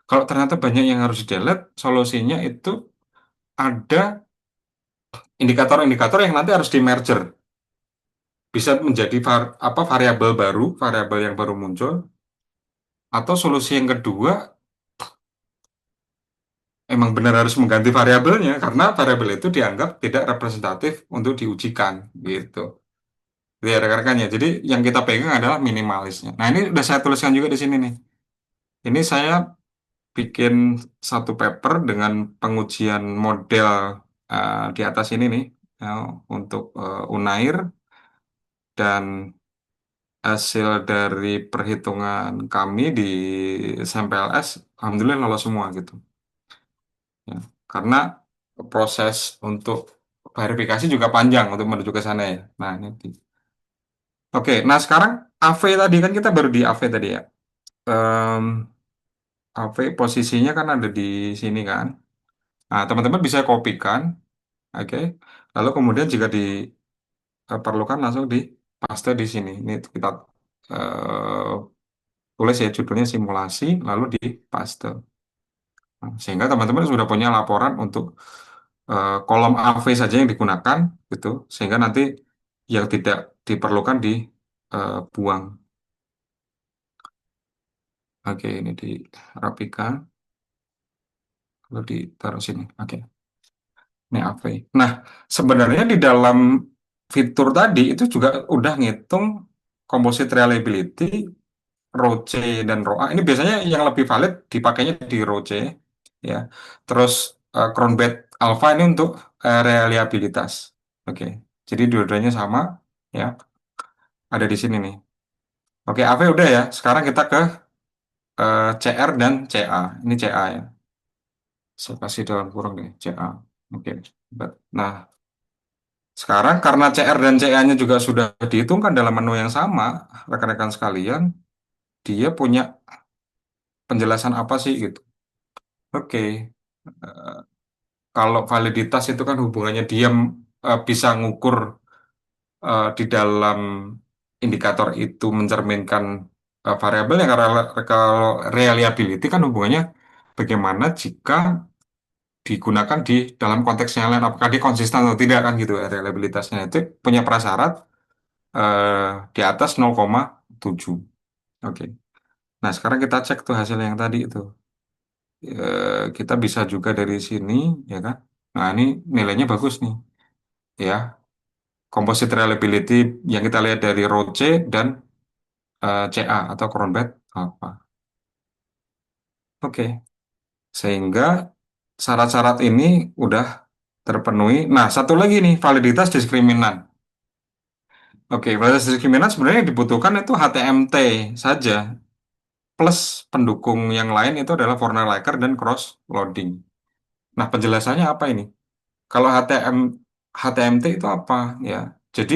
Kalau ternyata banyak yang harus di-delete, solusinya itu ada indikator-indikator yang nanti harus di-merger. Bisa menjadi apa variabel baru, variabel yang baru muncul, atau solusi yang kedua, emang benar harus mengganti variabelnya, karena variabel itu dianggap tidak representatif untuk diujikan, gitu. Ya, rekan-rekan ya. Jadi yang kita pegang adalah minimalisnya. Nah, ini udah saya tuliskan juga di sini nih. Ini saya bikin satu paper dengan pengujian model di atas ini nih ya, untuk Unair dan hasil dari perhitungan kami di sampel S, alhamdulillah lolos semua gitu. Ya. Karena proses untuk verifikasi juga panjang untuk menuju ke sana ya. Nah, ini. Oke, nah sekarang AV tadi kan kita baru di AV tadi ya. Em, AV posisinya kan ada di sini kan. Nah, teman-teman bisa kopikan, oke. Lalu kemudian jika diperlukan langsung di paste di sini. Ini kita eh, tulis ya judulnya simulasi, lalu di paste. Nah, sehingga teman-teman sudah punya laporan untuk kolom AV saja yang digunakan, gitu. Sehingga nanti yang tidak diperlukan dibuang. Oke, ini dirapikan. Lalu ditaruh sini. Oke. Ini AV. Nah, sebenarnya di dalam fitur tadi itu juga udah ngitung composite reliability, row C dan row A. Ini biasanya yang lebih valid dipakainya di row C, ya. Terus Cronbet Alpha ini untuk reliabilitas. Oke. Jadi dua-duanya sama, ya. Ada di sini nih. Oke, AV udah ya. Sekarang kita ke CR dan CA. Ini CA ya. Saya kasih dalam kurung nih, CA. Oke. Nah, sekarang karena CR dan CA-nya juga sudah dihitungkan dalam menu yang sama, rekan-rekan sekalian, dia punya penjelasan apa sih gitu. Oke, eh, kalau validitas itu kan hubungannya dia bisa ngukur di dalam indikator itu mencerminkan variabel yang kalau reliability kan hubungannya bagaimana jika digunakan di dalam konteks yang lain, apakah dia konsisten atau tidak kan gitu ya, reliabilitasnya itu punya prasyarat eh, di atas 0,7. Oke. Nah, sekarang kita cek tuh hasil yang tadi itu. Kita bisa juga dari sini, ya kan? Nah, ini nilainya bagus nih, ya. Composite reliability yang kita lihat dari row C dan CA atau Cronbet apa. Oke. Sehingga syarat-syarat ini udah terpenuhi. Nah, satu lagi nih, validitas diskriminan. Oke, validitas diskriminan sebenarnya yang dibutuhkan itu HTMT saja. Plus pendukung yang lain itu adalah Warner Laker dan cross loading. Nah, penjelasannya apa ini? Kalau HTMT itu apa ya? Jadi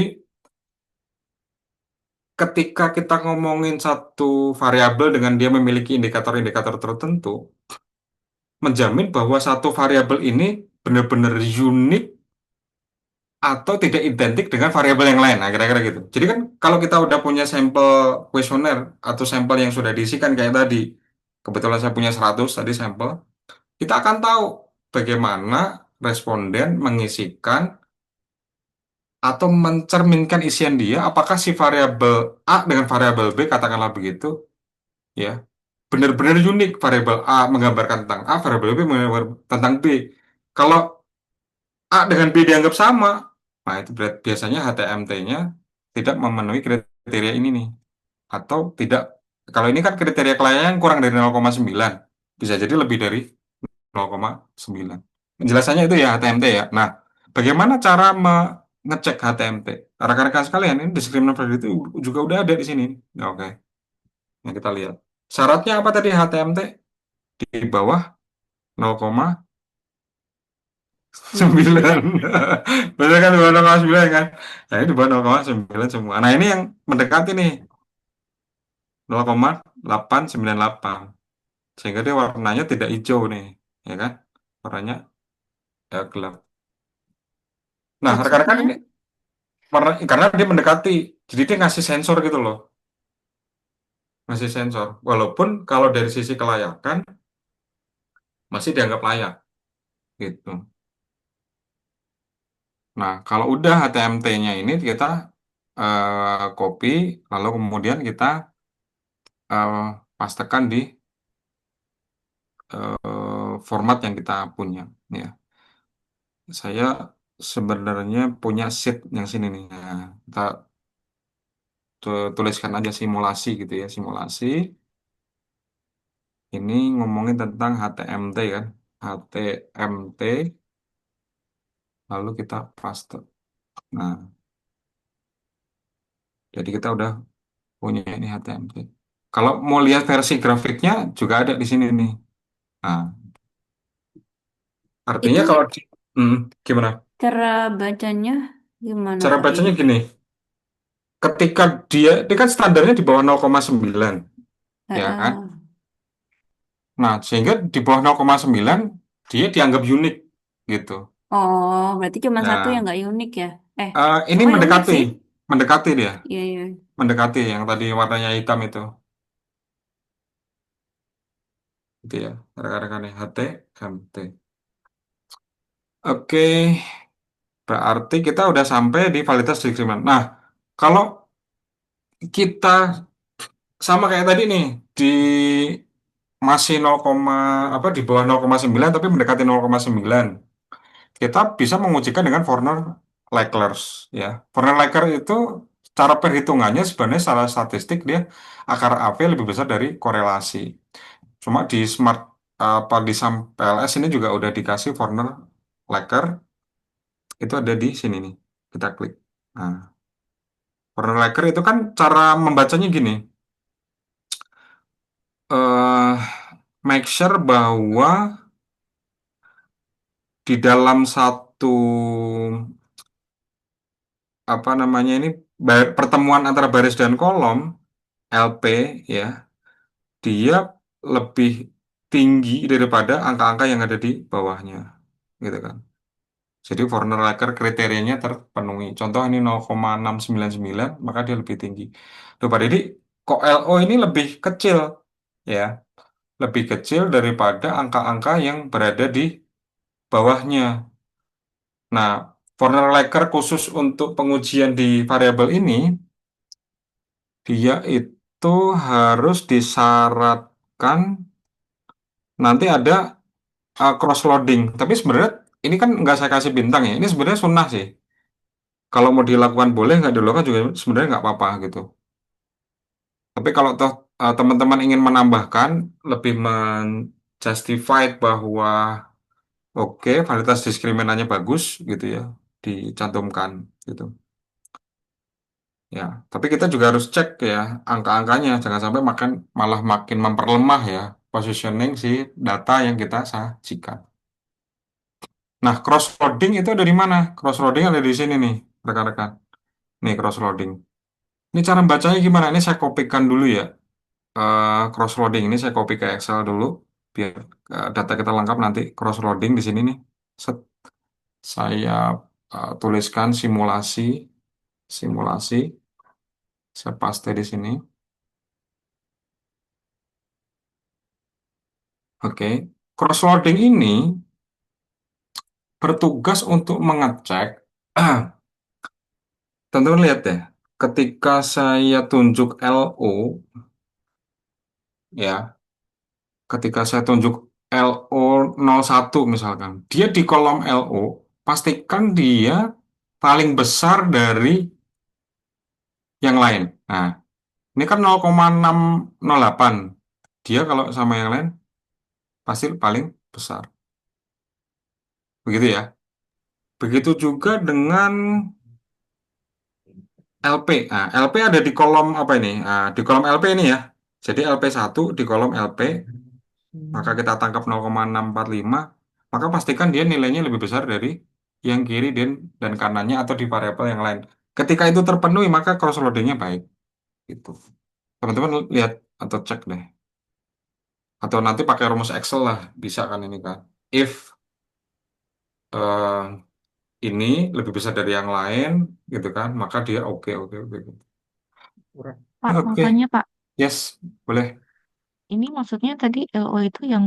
ketika kita ngomongin satu variabel dengan dia memiliki indikator-indikator tertentu, menjamin bahwa satu variabel ini benar-benar unik atau tidak identik dengan variabel yang lain. Nah, kira-kira gitu. Jadi kan kalau kita udah punya sampel kuesioner atau sampel yang sudah diisikan kayak tadi, kebetulan saya punya 100 tadi sampel, kita akan tahu bagaimana responden mengisikan atau mencerminkan isian dia, apakah si variabel A dengan variabel B, katakanlah begitu, ya, benar-benar unik. Variabel A menggambarkan tentang A, variabel B menggambarkan tentang B. Kalau A dengan B dianggap sama, nah itu biasanya HTMT-nya tidak memenuhi kriteria ini nih. Atau tidak, kalau ini kan kriteria kelayakan kurang dari 0,9, bisa jadi lebih dari 0,9. Penjelasannya itu ya HTMT ya. Nah, bagaimana cara mengecek HTMT? Rekan-rekan sekalian, ini discriminant itu juga udah ada di sini. Ya, oke, nah, kita lihat. Syaratnya apa tadi HTMT? Di bawah 0,9. Betul kan, di bawah 0,9 kan? Nah, ini di bawah 0,9 semua. Nah, ini yang mendekati nih, 0,898. Sehingga dia warnanya tidak hijau nih, ya kan? Warnanya ya gelap. Nah, rekan-rekan Maksudnya? ini karena dia mendekati, jadi dia ngasih sensor gitu loh, ngasih sensor. Walaupun kalau dari sisi kelayakan masih dianggap layak gitu. Nah, kalau udah HTMT-nya ini kita copy, lalu kemudian kita eh, pastekan di format yang kita punya. Ya, saya sebenarnya punya sheet yang sini nih. Nah, kita tuliskan aja simulasi gitu ya, simulasi. Ini ngomongin tentang HTMT kan. HTMT, lalu kita paste. Nah, jadi kita udah punya ini HTMT. Kalau mau lihat versi grafiknya juga ada di sini nih. Nah, artinya Itu kalau Hmm, gimana? cara bacanya gimana Cara Kak bacanya ini? gini. Ketika dia kan standarnya di bawah 0,9, ya kan? Heeh. Nah, sehingga di bawah 0,9 dia dianggap unik gitu. Oh, berarti cuma satu yang Nah, nggak unik ya? Eh, ini oh unik mendekati, sih. mendekati dia, Iya, iya. mendekati yang tadi warnanya hitam itu ya, rekan-rekan ya, HTMT. Oke, berarti kita udah sampai di validitas diskriminatif. Nah, kalau kita sama kayak tadi nih di masih 0, apa di bawah 0,9 tapi mendekati 0,9, kita bisa mengujikan dengan Warner-Lakers ya. Warner-Lakers itu cara perhitungannya sebenarnya secara statistik dia akar AP lebih besar dari korelasi. Cuma di Smart apa di PLS ini juga udah dikasih Warner-Lakers, itu ada di sini nih. Kita klik. Nah, Warner-Lakers itu kan cara membacanya gini. eh Make sure bahwa di dalam satu apa namanya ini pertemuan antara baris dan kolom LP ya, dia lebih tinggi daripada angka-angka yang ada di bawahnya, gitu kan. Jadi Warner-Lakers kriterianya terpenuhi. Contoh ini 0,699, maka dia lebih tinggi. Daripada ini kok LO ini lebih kecil ya, lebih kecil daripada angka-angka yang berada di bawahnya. Nah, Warner-Lakers khusus untuk pengujian di variabel ini, dia itu harus disyaratkan nanti ada cross loading. Tapi sebenarnya ini kan nggak saya kasih bintang ya. Ini sebenarnya sunnah sih. Kalau mau dilakukan boleh, nggak dilakukan juga sebenarnya nggak apa-apa gitu. Tapi kalau toh teman-teman ingin menambahkan, lebih menjustified bahwa oke, validitas diskriminannya bagus gitu ya, dicantumkan gitu. Ya, tapi kita juga harus cek ya angka-angkanya, jangan sampai malah makin memperlemah ya positioning si data yang kita sajikan. Nah, cross-loading itu ada di mana? Cross-loading ada di sini nih, rekan-rekan. Nih, cross-loading. Ini cara bacanya gimana? Ini saya kopikan dulu ya. Cross-loading ini saya copy ke Excel dulu, biar data kita lengkap nanti. Cross-loading di sini nih. Set. Saya tuliskan simulasi, simulasi. Saya paste di sini. Oke. Cross-loading ini bertugas untuk mengecek. Teman-teman lihat ya, ketika saya tunjuk LO, ya, ketika saya tunjuk LO 01 misalkan, dia di kolom LO, pastikan dia paling besar dari yang lain. Nah, ini kan 0,608. Dia kalau sama yang lain, pasti paling besar. Begitu ya. Begitu juga dengan LP. Nah, LP ada di kolom apa ini? Nah, di kolom LP ini ya. Jadi LP1 di kolom LP, maka kita tangkap 0,645, maka pastikan dia nilainya lebih besar dari yang kiri dan kanannya atau di variabel yang lain. Ketika itu terpenuhi, maka cross loadingnya baik. Gitu. Teman-teman lihat atau cek deh. Atau nanti pakai rumus Excel lah, bisa kan ini kan. If eh, ini lebih besar dari yang lain, gitu kan, maka dia oke, oke, oke. Pak, mau Oke, tanya Pak, yes, boleh. ini maksudnya tadi LO itu yang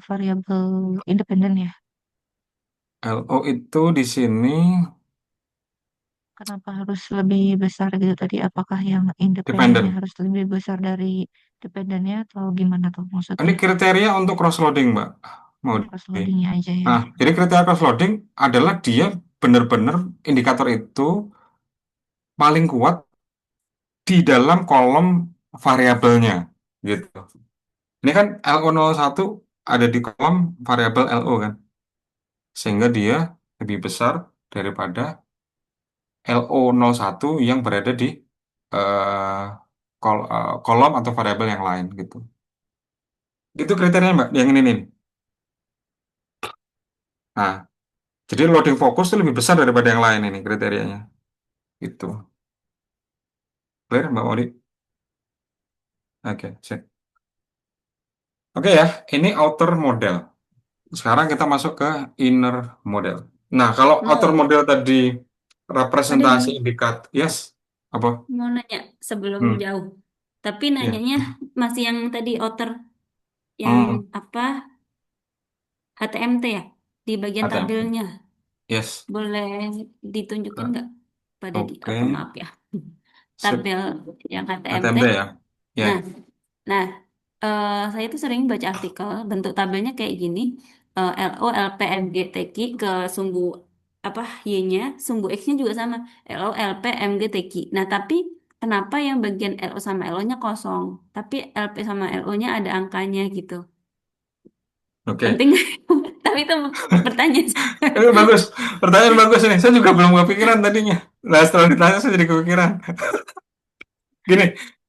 variabel independen ya? LO itu di sini Kenapa harus lebih besar gitu tadi? Apakah yang independennya dependent. harus lebih besar dari dependennya atau gimana tuh Ini maksudnya? kriteria untuk cross loading, Mbak. Mau Oh, cross loadingnya aja ya. Nah, jadi kriteria cross loading adalah dia benar-benar indikator itu paling kuat di dalam kolom variabelnya, gitu. Ini kan LO 01 ada di kolom variabel LO kan, sehingga dia lebih besar daripada LO 01 yang berada di eh, kolom atau variabel yang lain gitu. Itu kriterianya Mbak, yang ini nih. Nah, jadi loading fokus itu lebih besar daripada yang lain ini kriterianya. Itu. Clear Mbak Modi? Oke, sip. Oke ya, ini outer model. Sekarang kita masuk ke inner model. Nah, kalau outer Mau model tadi ada representasi nih, indikat, yes, apa? mau nanya sebelum Hmm, jauh. Tapi ya. nanyanya masih yang tadi outer, yang Hmm, apa HTMT ya di bagian HTML. tabelnya. Yes. Boleh ditunjukin Oke, nggak pada di oke. apa maaf ya Sip. tabel yang HTMT. HTML ya. Nah, Ya. Nah, saya tuh sering baca artikel bentuk tabelnya kayak gini. LO, LP, MG, TQ ke sumbu apa Y-nya, sumbu X-nya juga sama. LO, LP, MG, TQ. Nah, tapi kenapa yang bagian LO sama LO-nya kosong, tapi LP sama LO-nya ada angkanya gitu. Oke. Penting nggak? Tapi itu pertanyaan saya. Bagus. Pertanyaan bagus nih. Saya juga belum kepikiran tadinya. Nah, setelah ditanya saya jadi kepikiran. Gini,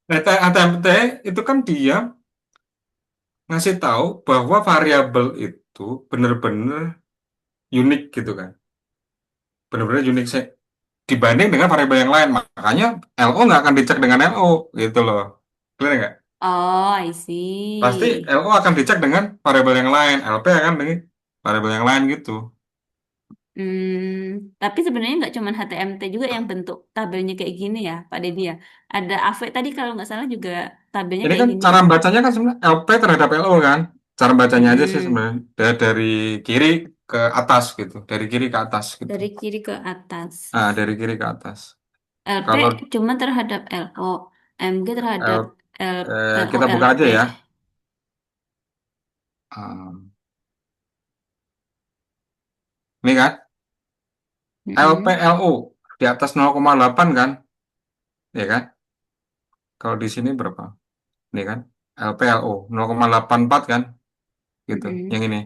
data ATMT itu kan dia ngasih tahu bahwa variabel itu benar-benar unik gitu kan. Benar-benar unik dibanding dengan variabel yang lain. Makanya LO nggak akan dicek dengan LO gitu loh. Clear nggak? Oh, I Pasti see. LO akan dicek dengan variabel yang lain. LP akan dengan variabel yang lain gitu. Tapi sebenarnya nggak cuma HTMT juga yang bentuk tabelnya kayak gini ya, Pak Deddy ya. Ada AV tadi kalau nggak salah juga tabelnya Ini kayak kan gini cara ya. bacanya kan sebenarnya LP terhadap LO kan. Cara bacanya aja sih Mm-mm. sebenarnya. Dari kiri ke atas gitu. Dari kiri ke atas gitu. Dari kiri ke atas. Ah, dari kiri ke atas. LP Kalau cuma terhadap LO, MG terhadap L, L, LO, kita buka aja LP. ya. Ah, ini kan LP Mm-mm. LO di atas 0,8 kan, ya kan? Kalau di sini berapa? Ini kan LP LO 0,84 kan, gitu. Yang Mm-mm. ini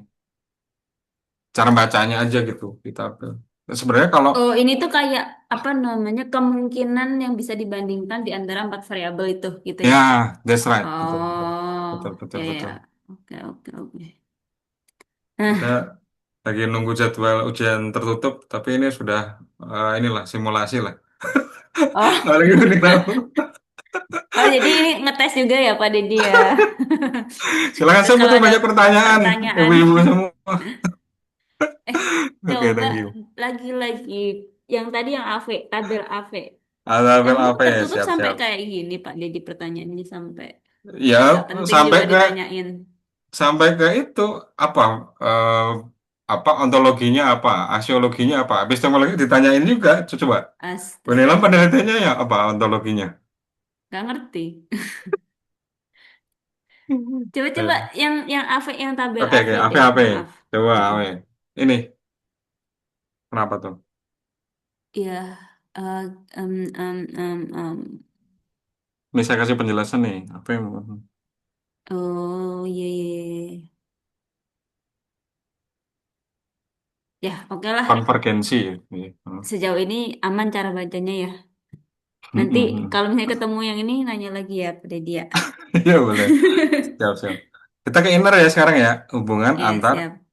cara bacanya aja gitu di tabel. Sebenarnya kalau Oh, ini tuh kayak apa namanya kemungkinan yang bisa dibandingkan di antara empat variabel itu, gitu ya. ya, that's right, betul betul Oh, betul betul ya ya. betul. Oke oke oke. Kita Nah, lagi nunggu jadwal ujian tertutup, tapi ini sudah inilah simulasi lah. oh, Lagi unik tahu. oh jadi ini ngetes juga ya Pak Deddy ya. Silakan, saya Kalau butuh ada banyak pertanyaan, pertanyaan, ibu-ibu semua. eh Oke, coba thank you. lagi-lagi yang tadi yang AV, tabel AV. Tabel Emang apa ya? tertutup sampai Siap-siap. kayak gini Pak Deddy pertanyaannya sampai Ya, nggak penting sampai juga ke ditanyain. sampai ke itu apa eh, apa ontologinya apa, aksiologinya apa, epistemologi ditanyain juga. Coba. Penilaian Astaga, penelitiannya ya apa ontologinya? nggak ngerti. Coba-coba Eh, yang AV, yang tabel Oke, AV oke, deh, apa? maaf. Coba Mm-mm. apa? Ini kenapa tuh? Ya, eh, em, em, em, em. Ini saya kasih penjelasan nih. Apa yang Oh, iya, iya, iya, iya. Ya, oke lah. konvergensi ya? Iya. Sejauh ini aman cara bacanya ya. Nanti kalau misalnya ketemu yang ini nanya lagi ya pada dia. Iya boleh. Siap, siap. Kita ke inner ya sekarang ya. Hubungan Ya, antar siap.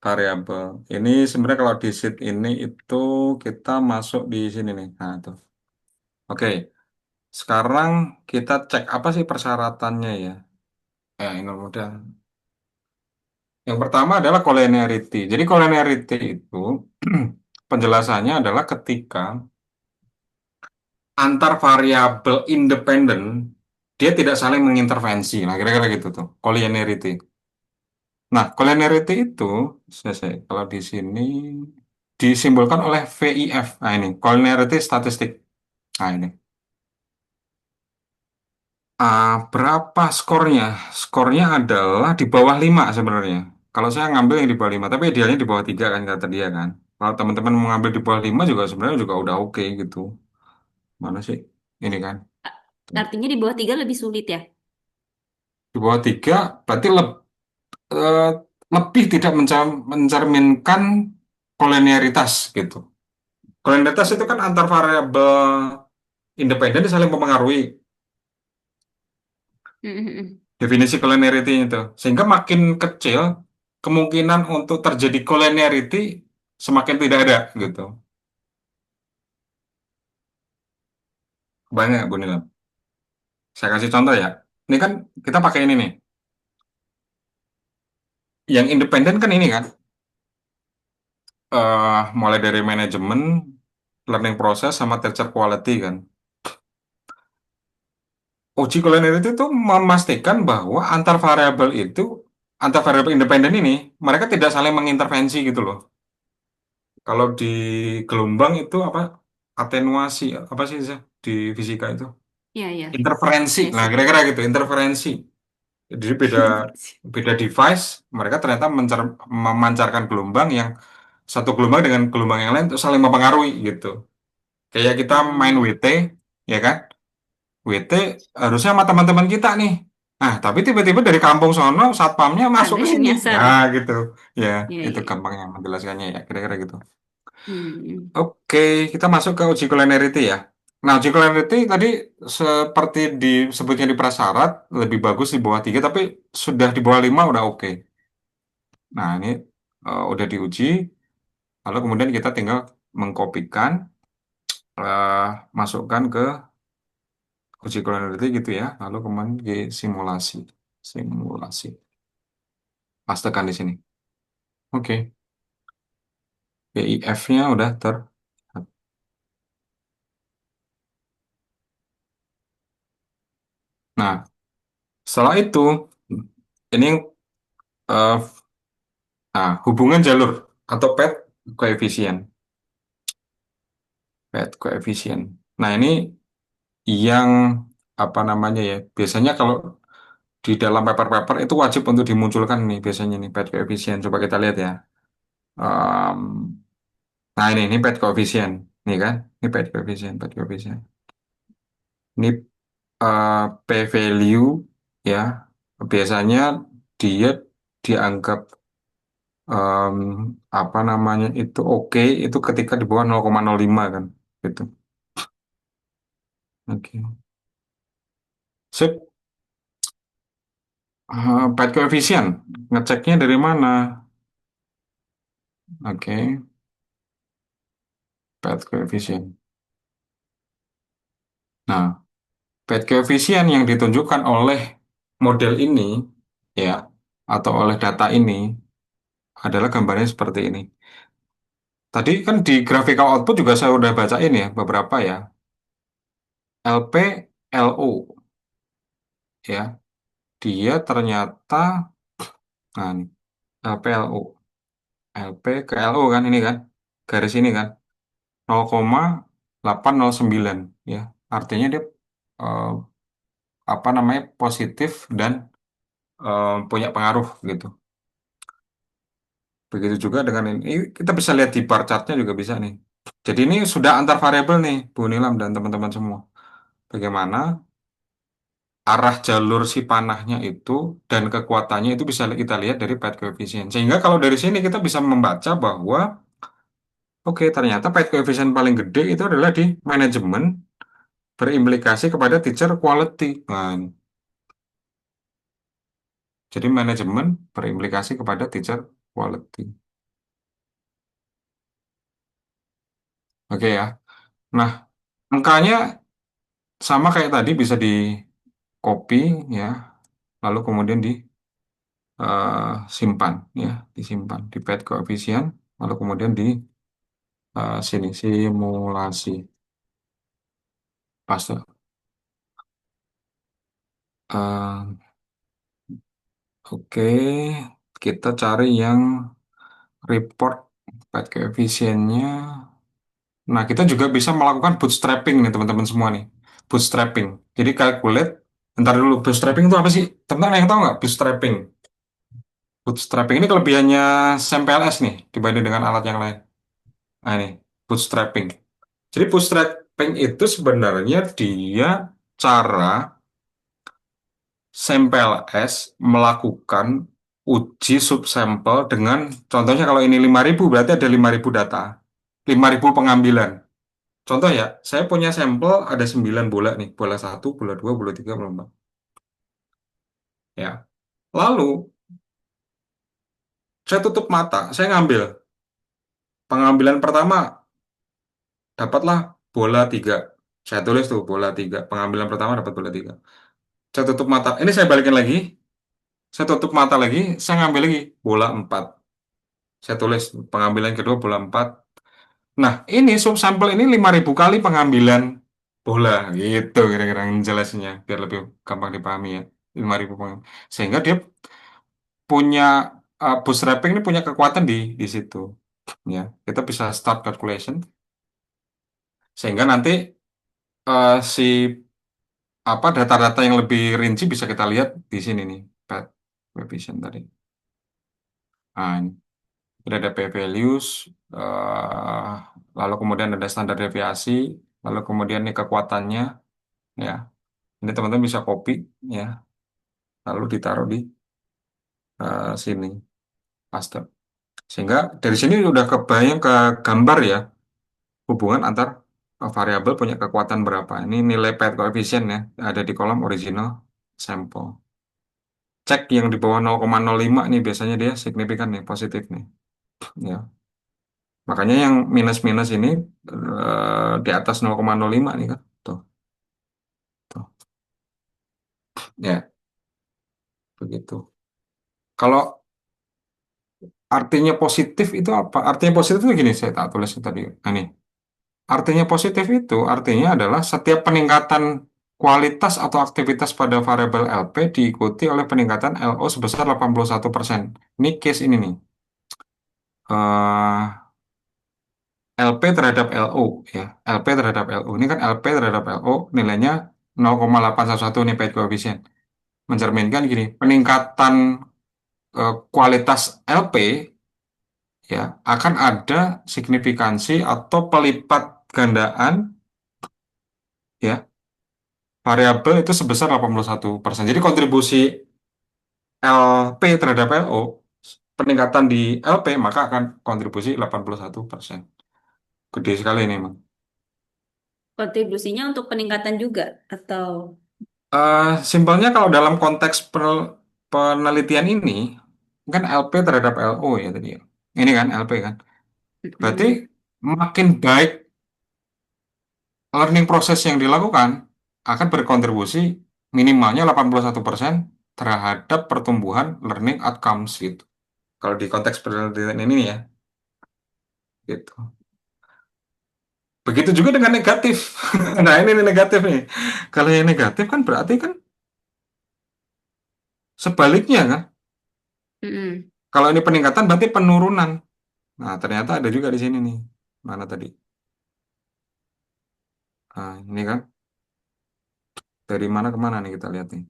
variabel. Ini sebenarnya kalau di sheet ini itu kita masuk di sini nih. Nah, tuh. Oke. Sekarang kita cek apa sih persyaratannya ya? Ini mudah. Yang pertama adalah collinearity. Jadi collinearity itu penjelasannya adalah ketika antar variabel independen dia tidak saling mengintervensi. Nah, kira-kira gitu tuh. Collinearity. Nah, collinearity itu selesai. Kalau di sini disimbolkan oleh VIF. Nah, ini collinearity statistik. Nah, ini. Berapa skornya? Skornya adalah di bawah 5 sebenarnya. Kalau saya ngambil yang di bawah 5, tapi idealnya di bawah 3 kan kata dia kan. Kalau teman-teman mengambil di bawah 5 juga sebenarnya juga udah oke gitu. Mana sih? Ini kan. Artinya di bawah 3 lebih sulit ya? Di bawah 3 berarti eh, lebih tidak mencerminkan kolenialitas gitu. Kolenialitas itu kan antar variabel independen saling mempengaruhi. Mm-mm. Definisi collinearity itu. Sehingga makin kecil kemungkinan untuk terjadi collinearity semakin tidak ada gitu. Banyak Bu Nilam. Saya kasih contoh ya. Ini kan kita pakai ini nih. Yang independen kan ini kan. Mulai dari manajemen, learning process, sama teacher quality kan. Uji collinearity itu memastikan bahwa antar variabel independen ini, mereka tidak saling mengintervensi gitu loh. Kalau di gelombang itu apa? Atenuasi, apa sih Zah, di fisika itu? Ya, ya. Interferensi. Ya Nah, sih. kira-kira gitu, interferensi. Jadi beda beda device, mereka ternyata memancarkan gelombang yang satu gelombang dengan gelombang yang lain itu saling mempengaruhi gitu. Kayak kita main Hmm. WT, ya kan? WT harusnya sama teman-teman kita nih. Nah, tapi tiba-tiba dari kampung sono satpamnya masuk Ada ke yang sini. nyasar. Nah, gitu. Ya, Iya, itu iya. gampangnya menjelaskannya ya, kira-kira gitu. Hmm. Oke, kita masuk ke uji culinarity ya. Nah, uji culinarity tadi seperti disebutnya di prasyarat, lebih bagus di bawah 3, tapi sudah di bawah 5 udah oke. Nah, ini udah diuji, lalu kemudian kita tinggal mengkopikan, eh, masukkan ke uji culinarity gitu ya, lalu kemudian di simulasi. Simulasi. Pastekan di sini. Oke, PIF-nya udah ter. Nah, setelah itu, ini eh, hubungan jalur atau path coefficient. Path coefficient. Nah, ini yang apa namanya ya? Biasanya kalau di dalam paper-paper itu wajib untuk dimunculkan nih biasanya nih path coefficient. Coba kita lihat ya. Em, nah, ini path coefficient. Nih kan? Ini path coefficient, path coefficient. Ini P value ya. Biasanya dia dianggap em, apa namanya itu oke itu ketika di bawah 0,05 kan gitu. Oke. Sip. Path coefficient ngeceknya dari mana? Oke, path coefficient. Nah, path coefficient yang ditunjukkan oleh model ini ya atau oleh data ini adalah gambarnya seperti ini. Tadi kan di graphical output juga saya udah bacain ya beberapa ya. LP, LO ya. Dia ternyata nah nih, LP, LO. LP ke LO kan ini kan. Garis ini kan 0,809 ya. Artinya dia eh, apa namanya positif dan punya pengaruh gitu. Begitu juga dengan ini. Kita bisa lihat di bar chartnya juga bisa nih. Jadi ini sudah antar variabel nih, Bu Nilam dan teman-teman semua. Bagaimana arah jalur si panahnya itu dan kekuatannya itu bisa kita lihat dari path coefficient. Sehingga kalau dari sini kita bisa membaca bahwa oke ternyata path coefficient paling gede itu adalah di manajemen berimplikasi kepada teacher quality. Nah, jadi manajemen berimplikasi kepada teacher quality. Oke ya. Nah, angkanya sama kayak tadi bisa di copy ya, lalu kemudian disimpan ya, disimpan di path coefficient, lalu kemudian di sini simulasi. Paste. Eh, oke, kita cari yang report path coefficient-nya. Nah, kita juga bisa melakukan bootstrapping nih teman-teman semua nih. Bootstrapping. Jadi calculate, ntar dulu bootstrapping itu apa sih? Teman-teman ada yang tahu nggak bootstrapping? Bootstrapping ini kelebihannya SAMPLS nih dibanding dengan alat yang lain. Nah ini, bootstrapping. Jadi bootstrapping itu sebenarnya dia cara SAMPLS melakukan uji subsampel dengan, contohnya kalau ini 5.000 berarti ada 5.000 data. 5.000 pengambilan. Contoh ya, saya punya sampel ada 9 bola nih. Bola satu, bola 2, bola 3, bola 4. Ya. Lalu, saya tutup mata, saya ngambil. Pengambilan pertama, dapatlah bola 3. Saya tulis tuh bola 3. Pengambilan pertama dapat bola 3. Saya tutup mata. Ini saya balikin lagi. Saya tutup mata lagi. Saya ngambil lagi bola 4. Saya tulis pengambilan kedua bola 4. Nah, ini subsampel ini 5.000 kali pengambilan bola. Gitu kira-kira jelasnya. Biar lebih gampang dipahami ya. 5.000 pengambilan. Sehingga dia punya bootstrapping ini punya kekuatan di situ. Ya, kita bisa start calculation. Sehingga nanti si apa data-data yang lebih rinci bisa kita lihat di sini nih coefficient tadi. Nah, ini ada p-values, eh, lalu kemudian ada standar deviasi, lalu kemudian ini kekuatannya, ya. Ini teman-teman bisa copy, ya, lalu ditaruh di sini, paste. Sehingga dari sini udah kebayang ke gambar ya, hubungan antar variabel punya kekuatan berapa. Ini nilai paired coefficient ya, ada di kolom original sampel. Cek yang di bawah 0,05 nih biasanya dia signifikan nih, positif nih. Ya. Makanya yang minus-minus ini di atas 0,05 nih kan. Tuh, tuh. Ya, begitu. Kalau artinya positif itu apa? Artinya positif itu gini, saya tak tulis tadi. Nah, nih. Artinya positif itu artinya adalah setiap peningkatan kualitas atau aktivitas pada variabel LP diikuti oleh peningkatan LO sebesar 81%. Ini case ini nih. Eh, LP terhadap LO ya. LP terhadap LO. Ini kan LP terhadap LO nilainya 0,811 nih paid coefficient. Mencerminkan gini, peningkatan kualitas LP ya akan ada signifikansi atau pelipat gandaan ya variabel itu sebesar 81%. Jadi kontribusi LP terhadap LO, peningkatan di LP maka akan kontribusi 81%. Gede sekali ini, Bang. Kontribusinya untuk peningkatan juga atau Simpelnya kalau dalam konteks penelitian ini, kan LP terhadap LO ya tadi ya. Ini kan LP kan. Berarti mm-mm. makin baik learning proses yang dilakukan akan berkontribusi minimalnya 81% terhadap pertumbuhan learning outcomes gitu. Kalau di konteks penelitian ini ya, gitu. Begitu juga dengan negatif. Nah, ini nih negatif nih. Kalau yang negatif kan berarti kan sebaliknya kan. Mm-mm. Kalau ini peningkatan berarti penurunan. Nah, ternyata ada juga di sini nih. Mana tadi? Nah, ini kan dari mana ke mana nih kita lihat nih.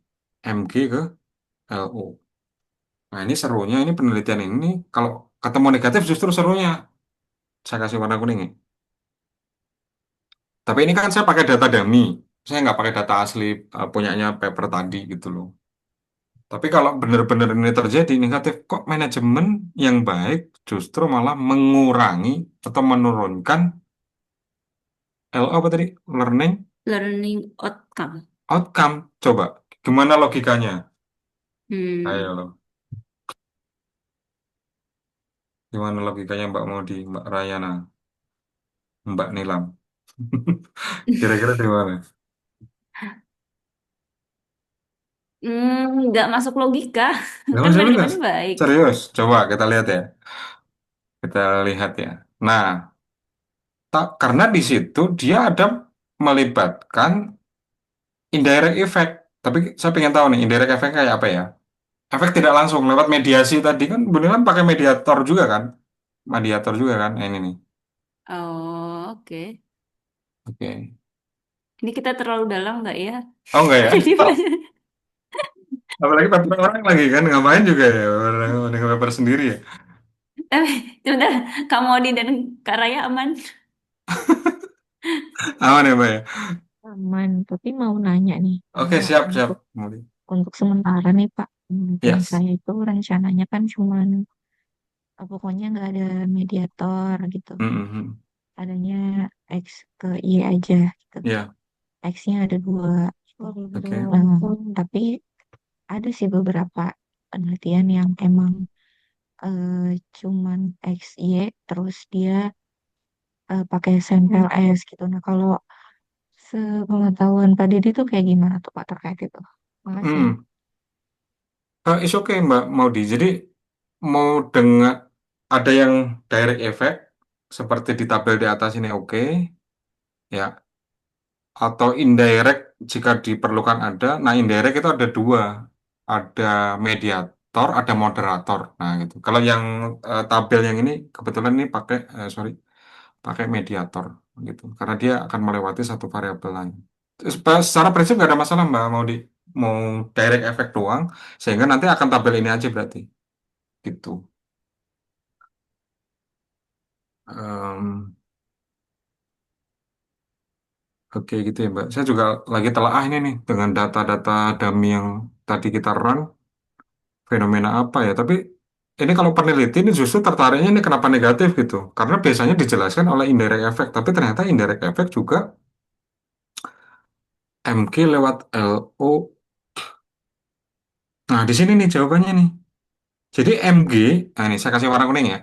MG ke LO. Nah, ini serunya ini penelitian ini kalau ketemu negatif justru serunya. Saya kasih warna kuning nih. Tapi ini kan saya pakai data dummy. Saya nggak pakai data asli punyanya paper tadi gitu loh. Tapi kalau benar-benar ini terjadi negatif, kok manajemen yang baik justru malah mengurangi atau menurunkan LO apa tadi? Learning Learning outcome. outcome. Coba, gimana logikanya? Ayo Hmm. loh, gimana logikanya Mbak Modi, Mbak Rayana, Mbak Nilam? Kira-kira di mana? Nggak masuk logika. Nggak Kan masuk juga. manajemennya baik. Serius, coba kita lihat ya. Kita lihat ya. Nah, karena di situ dia ada melibatkan indirect effect. Tapi saya pengen tahu nih, indirect effect kayak apa ya? Efek tidak langsung lewat mediasi tadi kan beneran pakai mediator juga kan? Mediator juga kan? Ini nih. Oh, oke. Oke. Ini kita terlalu dalam nggak ya? Oh enggak ya? Jadi Oh, apalagi paper orang lagi kan ngapain juga ya orang dengan paper sendiri ya. sebentar, Kak Modi dan Kak Raya aman. Aman ya Mbak ya? Aman, tapi mau nanya nih, Oke kalau siap siap. untuk Kemudian. sementara nih Pak, tim Yes. saya itu rencananya kan cuman pokoknya nggak ada mediator gitu. Mm-mm. Adanya X ke Y aja gitu. Ya. X-nya ada dua. Oke. Tapi ada sih beberapa penelitian yang emang cuman X, Y, terus dia pakai sampel S gitu. Nah, kalau sepengetahuan Pak Didi tuh kayak gimana tuh Pak terkait itu? Makasih. Hmm. It's okay Mbak Maudi. Jadi mau dengan ada yang direct effect seperti di tabel di atas ini oke ya. Atau indirect jika diperlukan ada. Nah, indirect itu ada dua, ada mediator, ada moderator. Nah, gitu. Kalau yang tabel yang ini kebetulan ini pakai sorry, pakai mediator gitu. Karena dia akan melewati satu variabel lain. Terus, secara prinsip nggak ada masalah Mbak Maudi. mau direct effect doang, sehingga nanti akan tabel ini aja berarti, gitu. Em, oke gitu ya Mbak. Saya juga lagi telaah ini nih dengan data-data dummy yang tadi kita run, fenomena apa ya. Tapi ini kalau peneliti ini justru tertariknya ini kenapa negatif gitu. Karena biasanya dijelaskan oleh indirect effect, tapi ternyata indirect effect juga MG lewat LO. Nah, di sini nih jawabannya nih. Jadi MG, nah ini saya kasih warna kuning ya.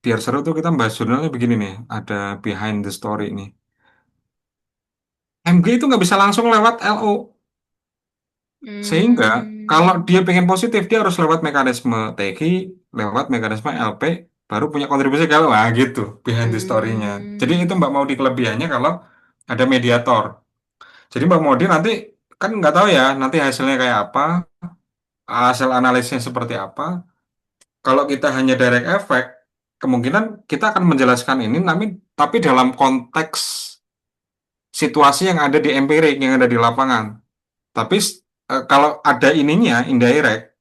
Biar seru tuh kita bahas jurnalnya begini nih. Ada behind the story nih. MG itu nggak bisa langsung lewat LO. Sehingga kalau Hmm. dia pengen positif, dia harus lewat mekanisme TG, lewat mekanisme LP, baru punya kontribusi kalau gitu behind the story-nya. Jadi itu Hmm. Mbak Maudi kelebihannya kalau ada mediator. Jadi Mbak Maudi nanti kan nggak tahu ya nanti hasilnya kayak apa, hasil analisisnya seperti apa. Kalau kita hanya direct effect, kemungkinan kita akan menjelaskan ini, tapi dalam konteks situasi yang ada di empirik, yang ada di lapangan. Tapi kalau ada ininya, indirect,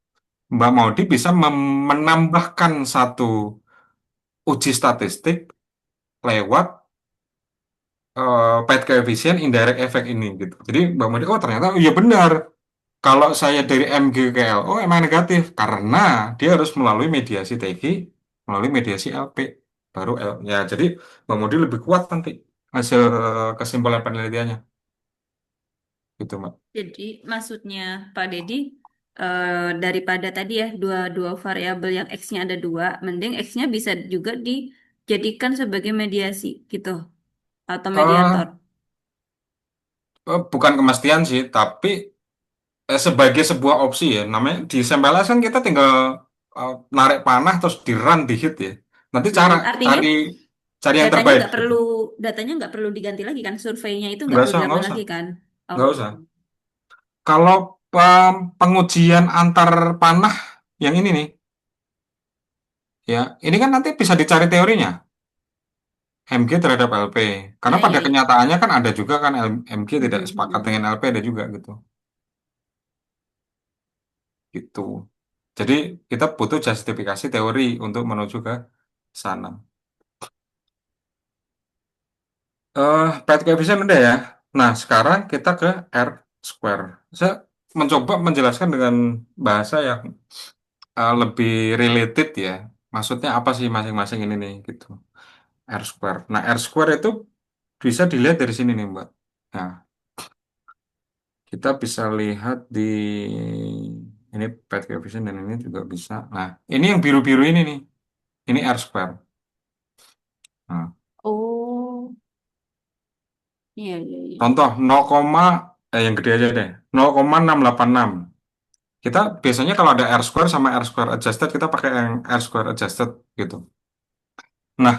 Mbak Maudi bisa menambahkan satu uji statistik lewat path coefficient indirect effect ini gitu. Jadi Mbak Maudi, oh ternyata oh iya benar. Kalau saya dari MG ke LO emang negatif karena dia harus melalui mediasi TG, melalui mediasi LP, baru L. Ya, jadi Mbak Maudi lebih kuat nanti hasil kesimpulan penelitiannya gitu, Mbak. Jadi maksudnya Pak Dedi, daripada tadi ya dua dua variabel yang X-nya ada dua, mending X-nya bisa juga dijadikan sebagai mediasi gitu atau mediator. Eh, bukan kemestian sih, tapi sebagai sebuah opsi ya, namanya di SMPLS kan kita tinggal narik panah terus di run di hit ya. Nanti Artinya cari cari yang datanya terbaik nggak gitu. perlu datanya nggak perlu diganti lagi kan, surveinya itu nggak Nggak perlu usah, nggak dilakukan usah, lagi kan? Oh. nggak usah. Kalau pengujian antar panah yang ini nih, ya ini kan nanti bisa dicari teorinya. MG terhadap LP. Karena Ya, ya, pada ya. kenyataannya kan ada juga kan MG tidak Mhm, sepakat mhm. dengan LP ada juga gitu. Gitu. Jadi kita butuh justifikasi teori untuk menuju ke sana. Path coefficient udah ya. Nah, sekarang kita ke R square. Saya mencoba menjelaskan dengan bahasa yang lebih related ya. Maksudnya apa sih masing-masing ini nih gitu. R square. Nah, R square itu bisa dilihat dari sini nih, Mbak. Nah, kita bisa lihat di ini path coefficient dan ini juga bisa. Nah, ini yang biru-biru ini nih. Ini R square. Nah, Oh, iya, iya, iya. contoh 0, yang gede aja deh. 0,686. Kita biasanya kalau ada R square sama R square adjusted, kita pakai yang R square adjusted gitu. Nah,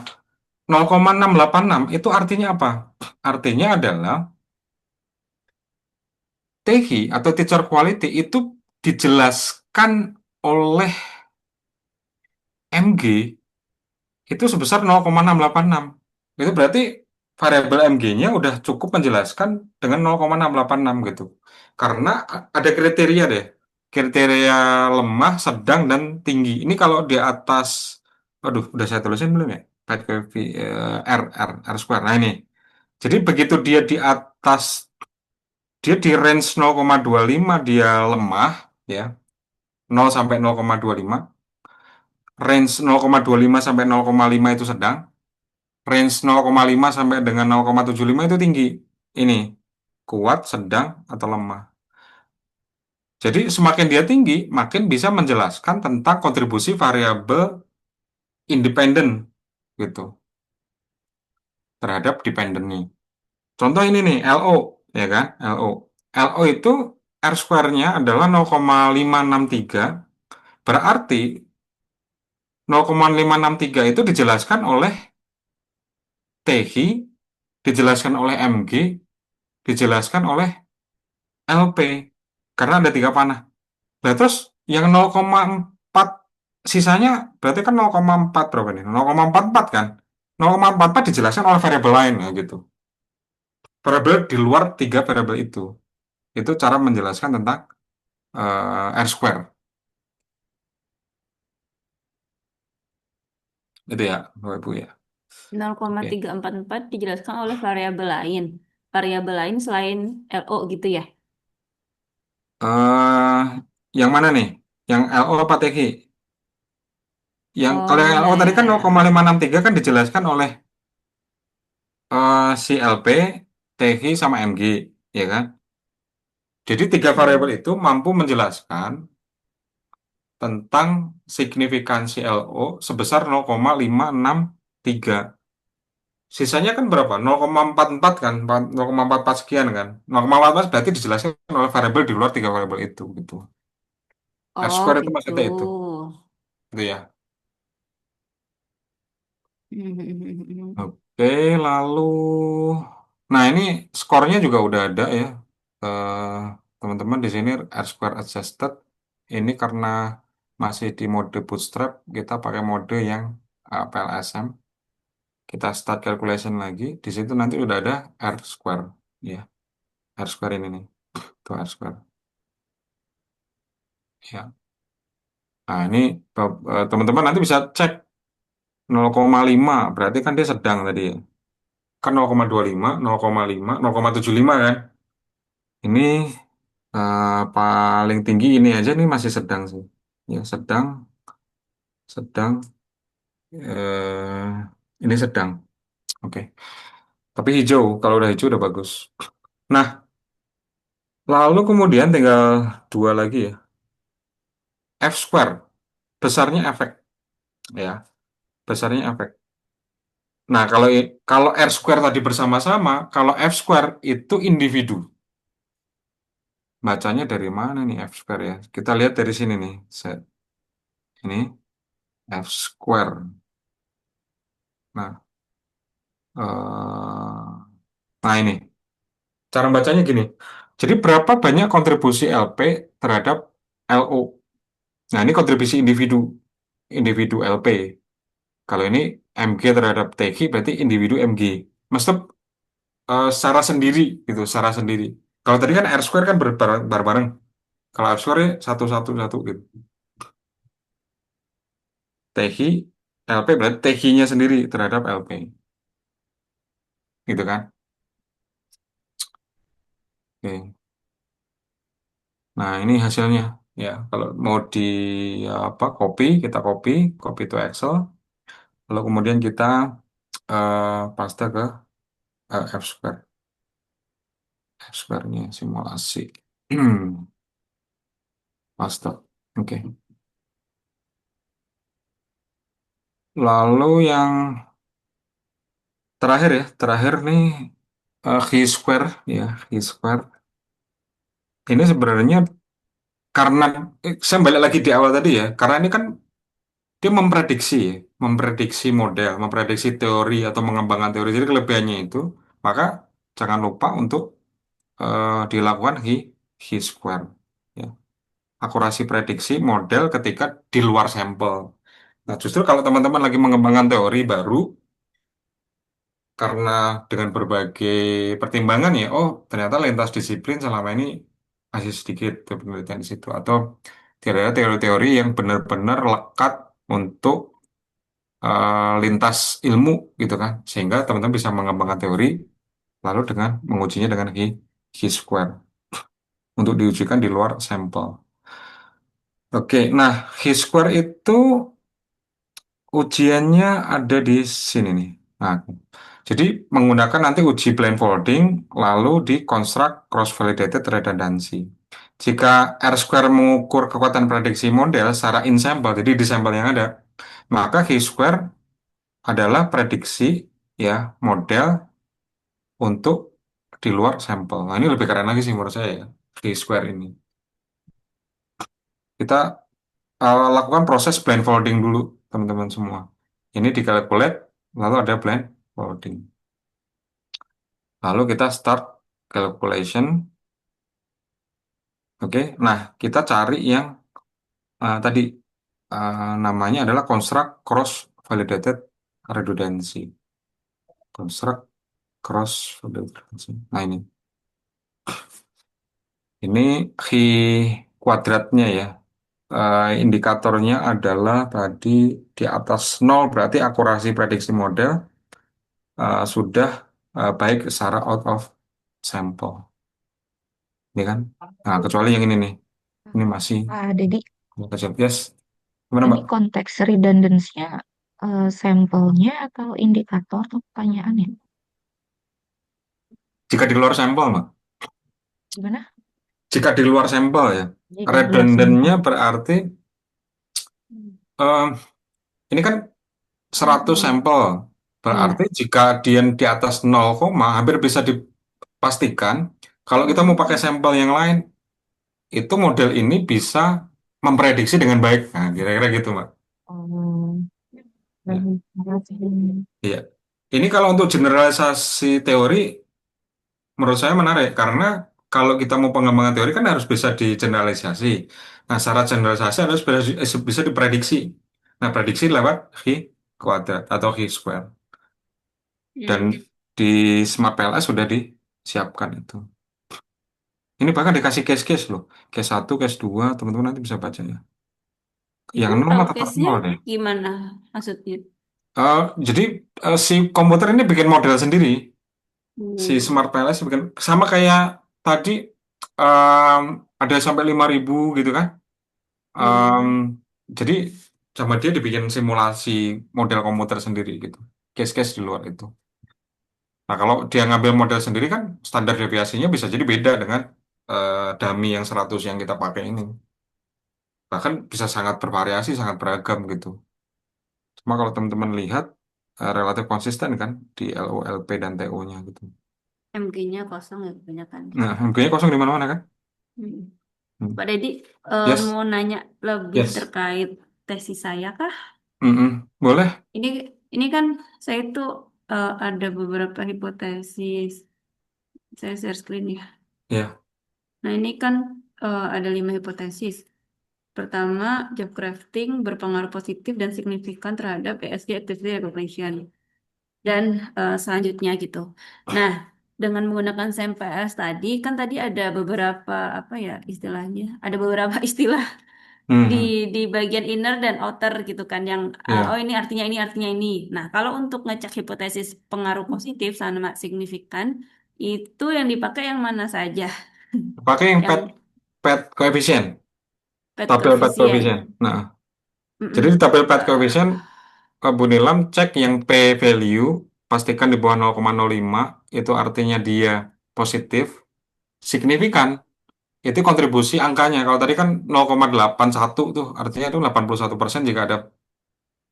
0,686 itu artinya apa? Artinya adalah THI atau teacher quality itu dijelaskan oleh MG itu sebesar 0,686. Itu berarti variabel MG-nya udah cukup menjelaskan dengan 0,686 gitu. Karena ada kriteria deh. Kriteria lemah, sedang, dan tinggi. Ini kalau di atas, aduh, udah saya tulisin belum ya? R square. Nah ini. Jadi begitu dia di atas, dia di range 0,25 dia lemah, ya. 0 sampai 0,25. Range 0,25 sampai 0,5 itu sedang. Range 0,5 sampai dengan 0,75 itu tinggi. Ini kuat, sedang, atau lemah. Jadi semakin dia tinggi, makin bisa menjelaskan tentang kontribusi variabel independen gitu terhadap dependen nih. Contoh ini nih LO ya kan? LO. LO itu R square-nya adalah 0,563. Berarti 0,563 itu dijelaskan oleh THI, dijelaskan oleh MG, dijelaskan oleh LP karena ada tiga panah. Nah, terus yang 0,4 sisanya berarti kan 0,4 berapa nih? 0,44 kan? 0,44 dijelaskan oleh variabel lain ya gitu. Variabel di luar tiga variabel itu. Itu cara menjelaskan tentang R square. Itu ya, Bapak Ibu ya. Oke. 0,344 dijelaskan oleh variabel lain. Variabel lain selain LO gitu ya. eh yang mana nih? Yang LO apa TG? Kalau Oh yang ya LO tadi ya kan ya. 0,563 kan dijelaskan oleh si LP, TG sama MG, ya kan? Jadi tiga variabel Hmm. itu mampu menjelaskan tentang signifikansi LO sebesar 0,563. Sisanya kan berapa? 0,44 kan? 0,44 sekian kan? 0,44 berarti dijelaskan oleh variabel di luar tiga variabel itu gitu. R Oh square itu gitu. maksudnya itu. Gitu ya. Oke, lalu nah ini skornya juga udah ada ya. Eh, Teman-teman di sini R square adjusted. Ini karena masih di mode bootstrap, kita pakai mode yang PLSM. Kita start calculation lagi. Di situ nanti udah ada R square. Ya, R square ini nih. Tuh R square. Ya. Nah, ini teman-teman nanti bisa cek 0,5. Berarti kan dia sedang tadi ya. Kan 0,25, 0,5, 0,75 kan. Ini paling tinggi ini aja nih masih sedang sih. Ya, sedang, sedang, ini sedang. Oke. Tapi hijau, kalau udah hijau udah bagus. Nah, lalu kemudian tinggal dua lagi ya. F square, besarnya efek. Ya, besarnya efek. Nah, kalau R square tadi bersama-sama, kalau F square itu individu. Bacanya dari mana nih F square ya? Kita lihat dari sini nih. Set. Ini F square. Nah, nah ini. Cara bacanya gini. Jadi berapa banyak kontribusi LP terhadap LO? Nah, ini kontribusi individu, individu LP. Kalau ini MG terhadap TG berarti individu MG. Maksud secara sendiri gitu, secara sendiri. Kalau tadi kan R square kan bareng-bareng. Kalau R square satu satu satu gitu. TG LP berarti TG-nya sendiri terhadap LP. Gitu kan? Oke. Nah, ini hasilnya. Ya, kalau mau di apa copy, kita copy to Excel. Lalu kemudian kita paste ke F square, F square-nya simulasi. Paste. Oke. Lalu yang terakhir ya, terakhir nih chi square ya, chi square. Ini sebenarnya karena saya balik lagi di awal tadi ya, karena ini kan dia memprediksi ya, memprediksi model, memprediksi teori atau mengembangkan teori. Jadi kelebihannya itu, maka jangan lupa untuk dilakukan chi square. Ya. Akurasi prediksi model ketika di luar sampel. Nah, justru kalau teman-teman lagi mengembangkan teori baru, karena dengan berbagai pertimbangan ya, oh ternyata lintas disiplin selama ini masih sedikit penelitian di situ, atau tidak ada teori-teori yang benar-benar lekat untuk lintas ilmu gitu kan, sehingga teman-teman bisa mengembangkan teori lalu dengan mengujinya dengan chi-square untuk diujikan di luar sampel. Oke, nah chi-square itu ujiannya ada di sini nih. Nah, jadi menggunakan nanti uji blindfolding lalu di construct cross-validated redundancy. Jika R square mengukur kekuatan prediksi model secara in sampel, jadi di sampel yang ada, maka chi-square adalah prediksi ya model untuk di luar sampel. Nah, ini lebih keren lagi sih menurut saya ya, chi-square ini. Kita lakukan proses blindfolding dulu, teman-teman semua. Ini dikalkulate, lalu ada blindfolding. Lalu kita start calculation. Oke, nah kita cari yang tadi namanya adalah construct cross validated redundancy. Construct cross validated redundancy. Nah ini. Ini Chi kuadratnya ya. Indikatornya adalah tadi di atas 0 berarti akurasi prediksi model sudah baik secara out of sample. Ini kan? Nah, kecuali yang ini nih. Ini masih Jadi kecil. Yes. Gimana, ini Mbak? konteks redundancy-nya sampelnya atau indikator tuh pertanyaannya? Jika di luar sampel, Mbak. Gimana? Jika di luar sampel ya. Jika di luar Redundantnya sampel. berarti eh, ini kan 100 sampel. Iya. Berarti jika dia di atas 0, hampir bisa dipastikan kalau kita mau pakai sampel yang lain, itu model ini bisa memprediksi dengan baik. Nah, kira-kira gitu, Mbak. Oh, Ya. baik. Makasih. Iya. Ini kalau untuk generalisasi teori, menurut saya menarik karena kalau kita mau pengembangan teori kan harus bisa digeneralisasi. Nah, syarat generalisasi harus bisa diprediksi. Nah, prediksi lewat chi kuadrat atau chi square. Dan Hmm. di Smart PLS sudah disiapkan itu. Ini bahkan dikasih case-case loh. Case satu, case 2, teman-teman nanti bisa baca ya. Itu Yang nol tahu mah tetap case-nya nol deh. gimana maksudnya? Jadi si komputer ini bikin model sendiri. Si Hmm. Smart PLS bikin sama kayak tadi em, ada sampai 5.000 gitu kan. Em, Hmm. jadi sama dia dibikin simulasi model komputer sendiri gitu. Case-case di luar itu. Nah, kalau dia ngambil model sendiri kan standar deviasinya bisa jadi beda dengan dummy yang 100 yang kita pakai ini. Bahkan bisa sangat bervariasi, sangat beragam gitu. Cuma kalau teman-teman lihat relatif konsisten kan di LOLP dan TO-nya gitu. MG-nya kosong ya kebanyakan. Nah, harganya kosong di mana-mana kan? Hmm. Hmm. Pak Deddy Yes, mau nanya lebih yes. terkait tesis saya kah? Mm-mm. Boleh? Ini ini kan saya tuh ada beberapa hipotesis. Saya share screen ya. Ya. Nah ini kan ada 5 hipotesis. Pertama, job crafting berpengaruh positif dan signifikan terhadap ESG activity recognition. Dan selanjutnya gitu. Nah, dengan menggunakan SAMPS tadi kan tadi ada beberapa apa ya istilahnya, ada beberapa istilah di Mhm. di bagian inner dan outer gitu kan yang oh Ya. ini artinya ini. Nah, kalau untuk ngecek hipotesis pengaruh positif sama signifikan itu yang dipakai yang mana saja? Pakai yang Yang pet koefisien, pet tabel pet koefisien. koefisien. Nah, jadi Mm-mm. di tabel pet Eh, koefisien Bu Nilam cek yang P value, pastikan di bawah 0,05, itu artinya dia positif, signifikan, itu kontribusi angkanya. Kalau tadi kan 0,81 tuh, artinya itu 81% jika ada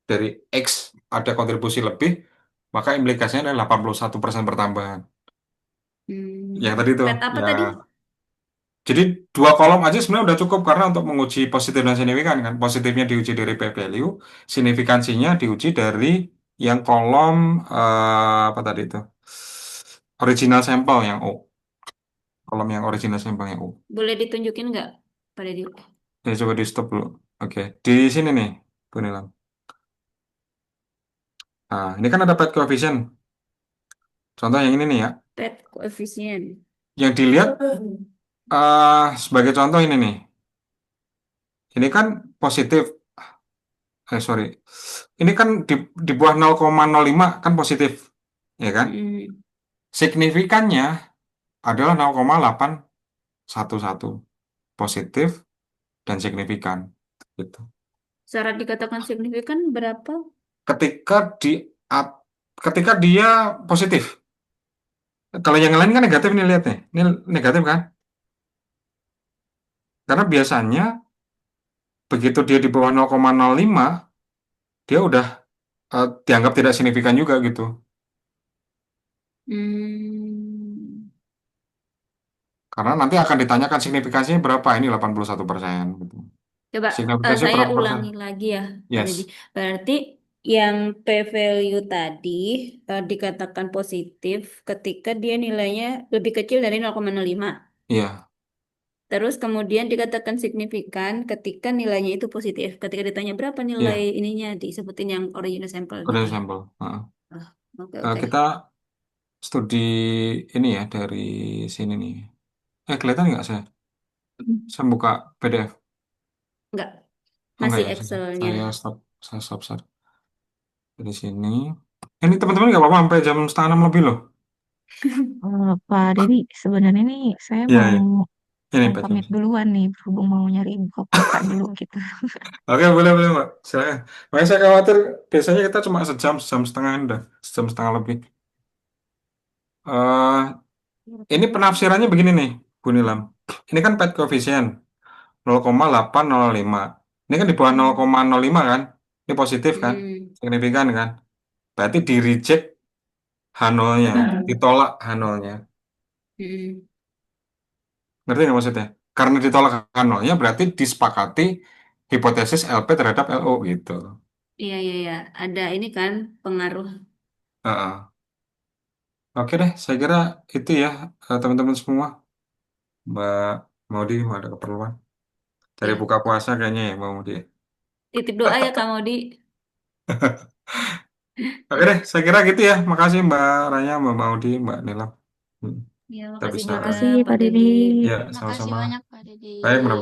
dari X ada kontribusi lebih, maka implikasinya adalah 81% pertambahan. Yang tadi tuh, pet apa ya. tadi? Jadi dua kolom aja sebenarnya udah cukup karena untuk menguji positif dan signifikan kan. Positifnya diuji dari P value, signifikansinya diuji dari yang kolom apa tadi itu? Original sampel yang O. Kolom yang original sampel yang O. Boleh ditunjukin nggak pada di Jadi coba di stop dulu. Oke, di sini nih, Bu Nilam. Nah, ini kan ada pet coefficient. Contoh yang ini nih ya. pet koefisien? Yang dilihat sebagai contoh ini nih. Ini kan positif. Sorry. Ini kan di bawah 0,05 kan positif. Ya kan? Mm. Signifikannya adalah 0,811 positif dan signifikan gitu. Syarat dikatakan signifikan berapa? Ketika di at- ketika dia positif. Kalau yang lain kan negatif nih lihat nih. Ini negatif kan? Karena biasanya begitu dia di bawah 0,05 dia udah dianggap tidak signifikan juga gitu. Hmm. Karena nanti akan ditanyakan signifikansinya berapa. Ini 81% gitu. Coba Signifikansinya saya berapa persen? ulangi lagi ya, Pak Yes. Deddy. Berarti yang P value tadi dikatakan positif ketika dia nilainya lebih kecil dari 0,05. Iya. Terus kemudian dikatakan signifikan ketika nilainya itu positif. Ketika ditanya berapa nilai Iya. ininya, disebutin yang original sample Udah gitu ya. sampel. Heeh. Ah, oke oke. Kita studi ini ya dari sini nih. Kelihatan nggak saya? Saya buka PDF. Enggak, Oh, enggak masih ya, Excelnya. saya stop dari sini. Ini teman-teman nggak apa-apa sampai jam setengah 6 lebih loh. Pak Dedi, sebenarnya nih saya Iya, mau iya. Ini Pak pamit James. duluan nih, berhubung mau nyari buka pulsa dulu gitu. Oke, boleh, boleh, Mbak. Silakan. Makanya saya khawatir, biasanya kita cuma sejam setengah udah. Sejam setengah lebih. eh ini penafsirannya begini nih, Bu Nilam. Ini kan pet coefficient 0,805. Ini kan di bawah 0,05 kan? Ini positif kan? Hmm. Signifikan kan? Berarti di reject H0-nya, ditolak H0-nya. Hmm. Ngerti nggak maksudnya? Karena ditolak H0-nya berarti disepakati hipotesis LP terhadap LO gitu. Iya, iya, iya. Ada ini kan pengaruh. Heeh. Oke deh, saya kira itu ya teman-teman semua. Mbak Maudi mau ada keperluan. Cari Ya, buka puasa kayaknya ya Mbak Maudi. titip doa ya Kak Modi. Oke deh, saya kira gitu ya. Makasih Mbak Raya, Mbak Maudi, Mbak Nilam. Hmm, Ya, kita makasih bisa. juga Makasih Pak Pak Dedi. Dedi. Ya, Makasih sama-sama. banyak Pak Dedi. Baik, mudah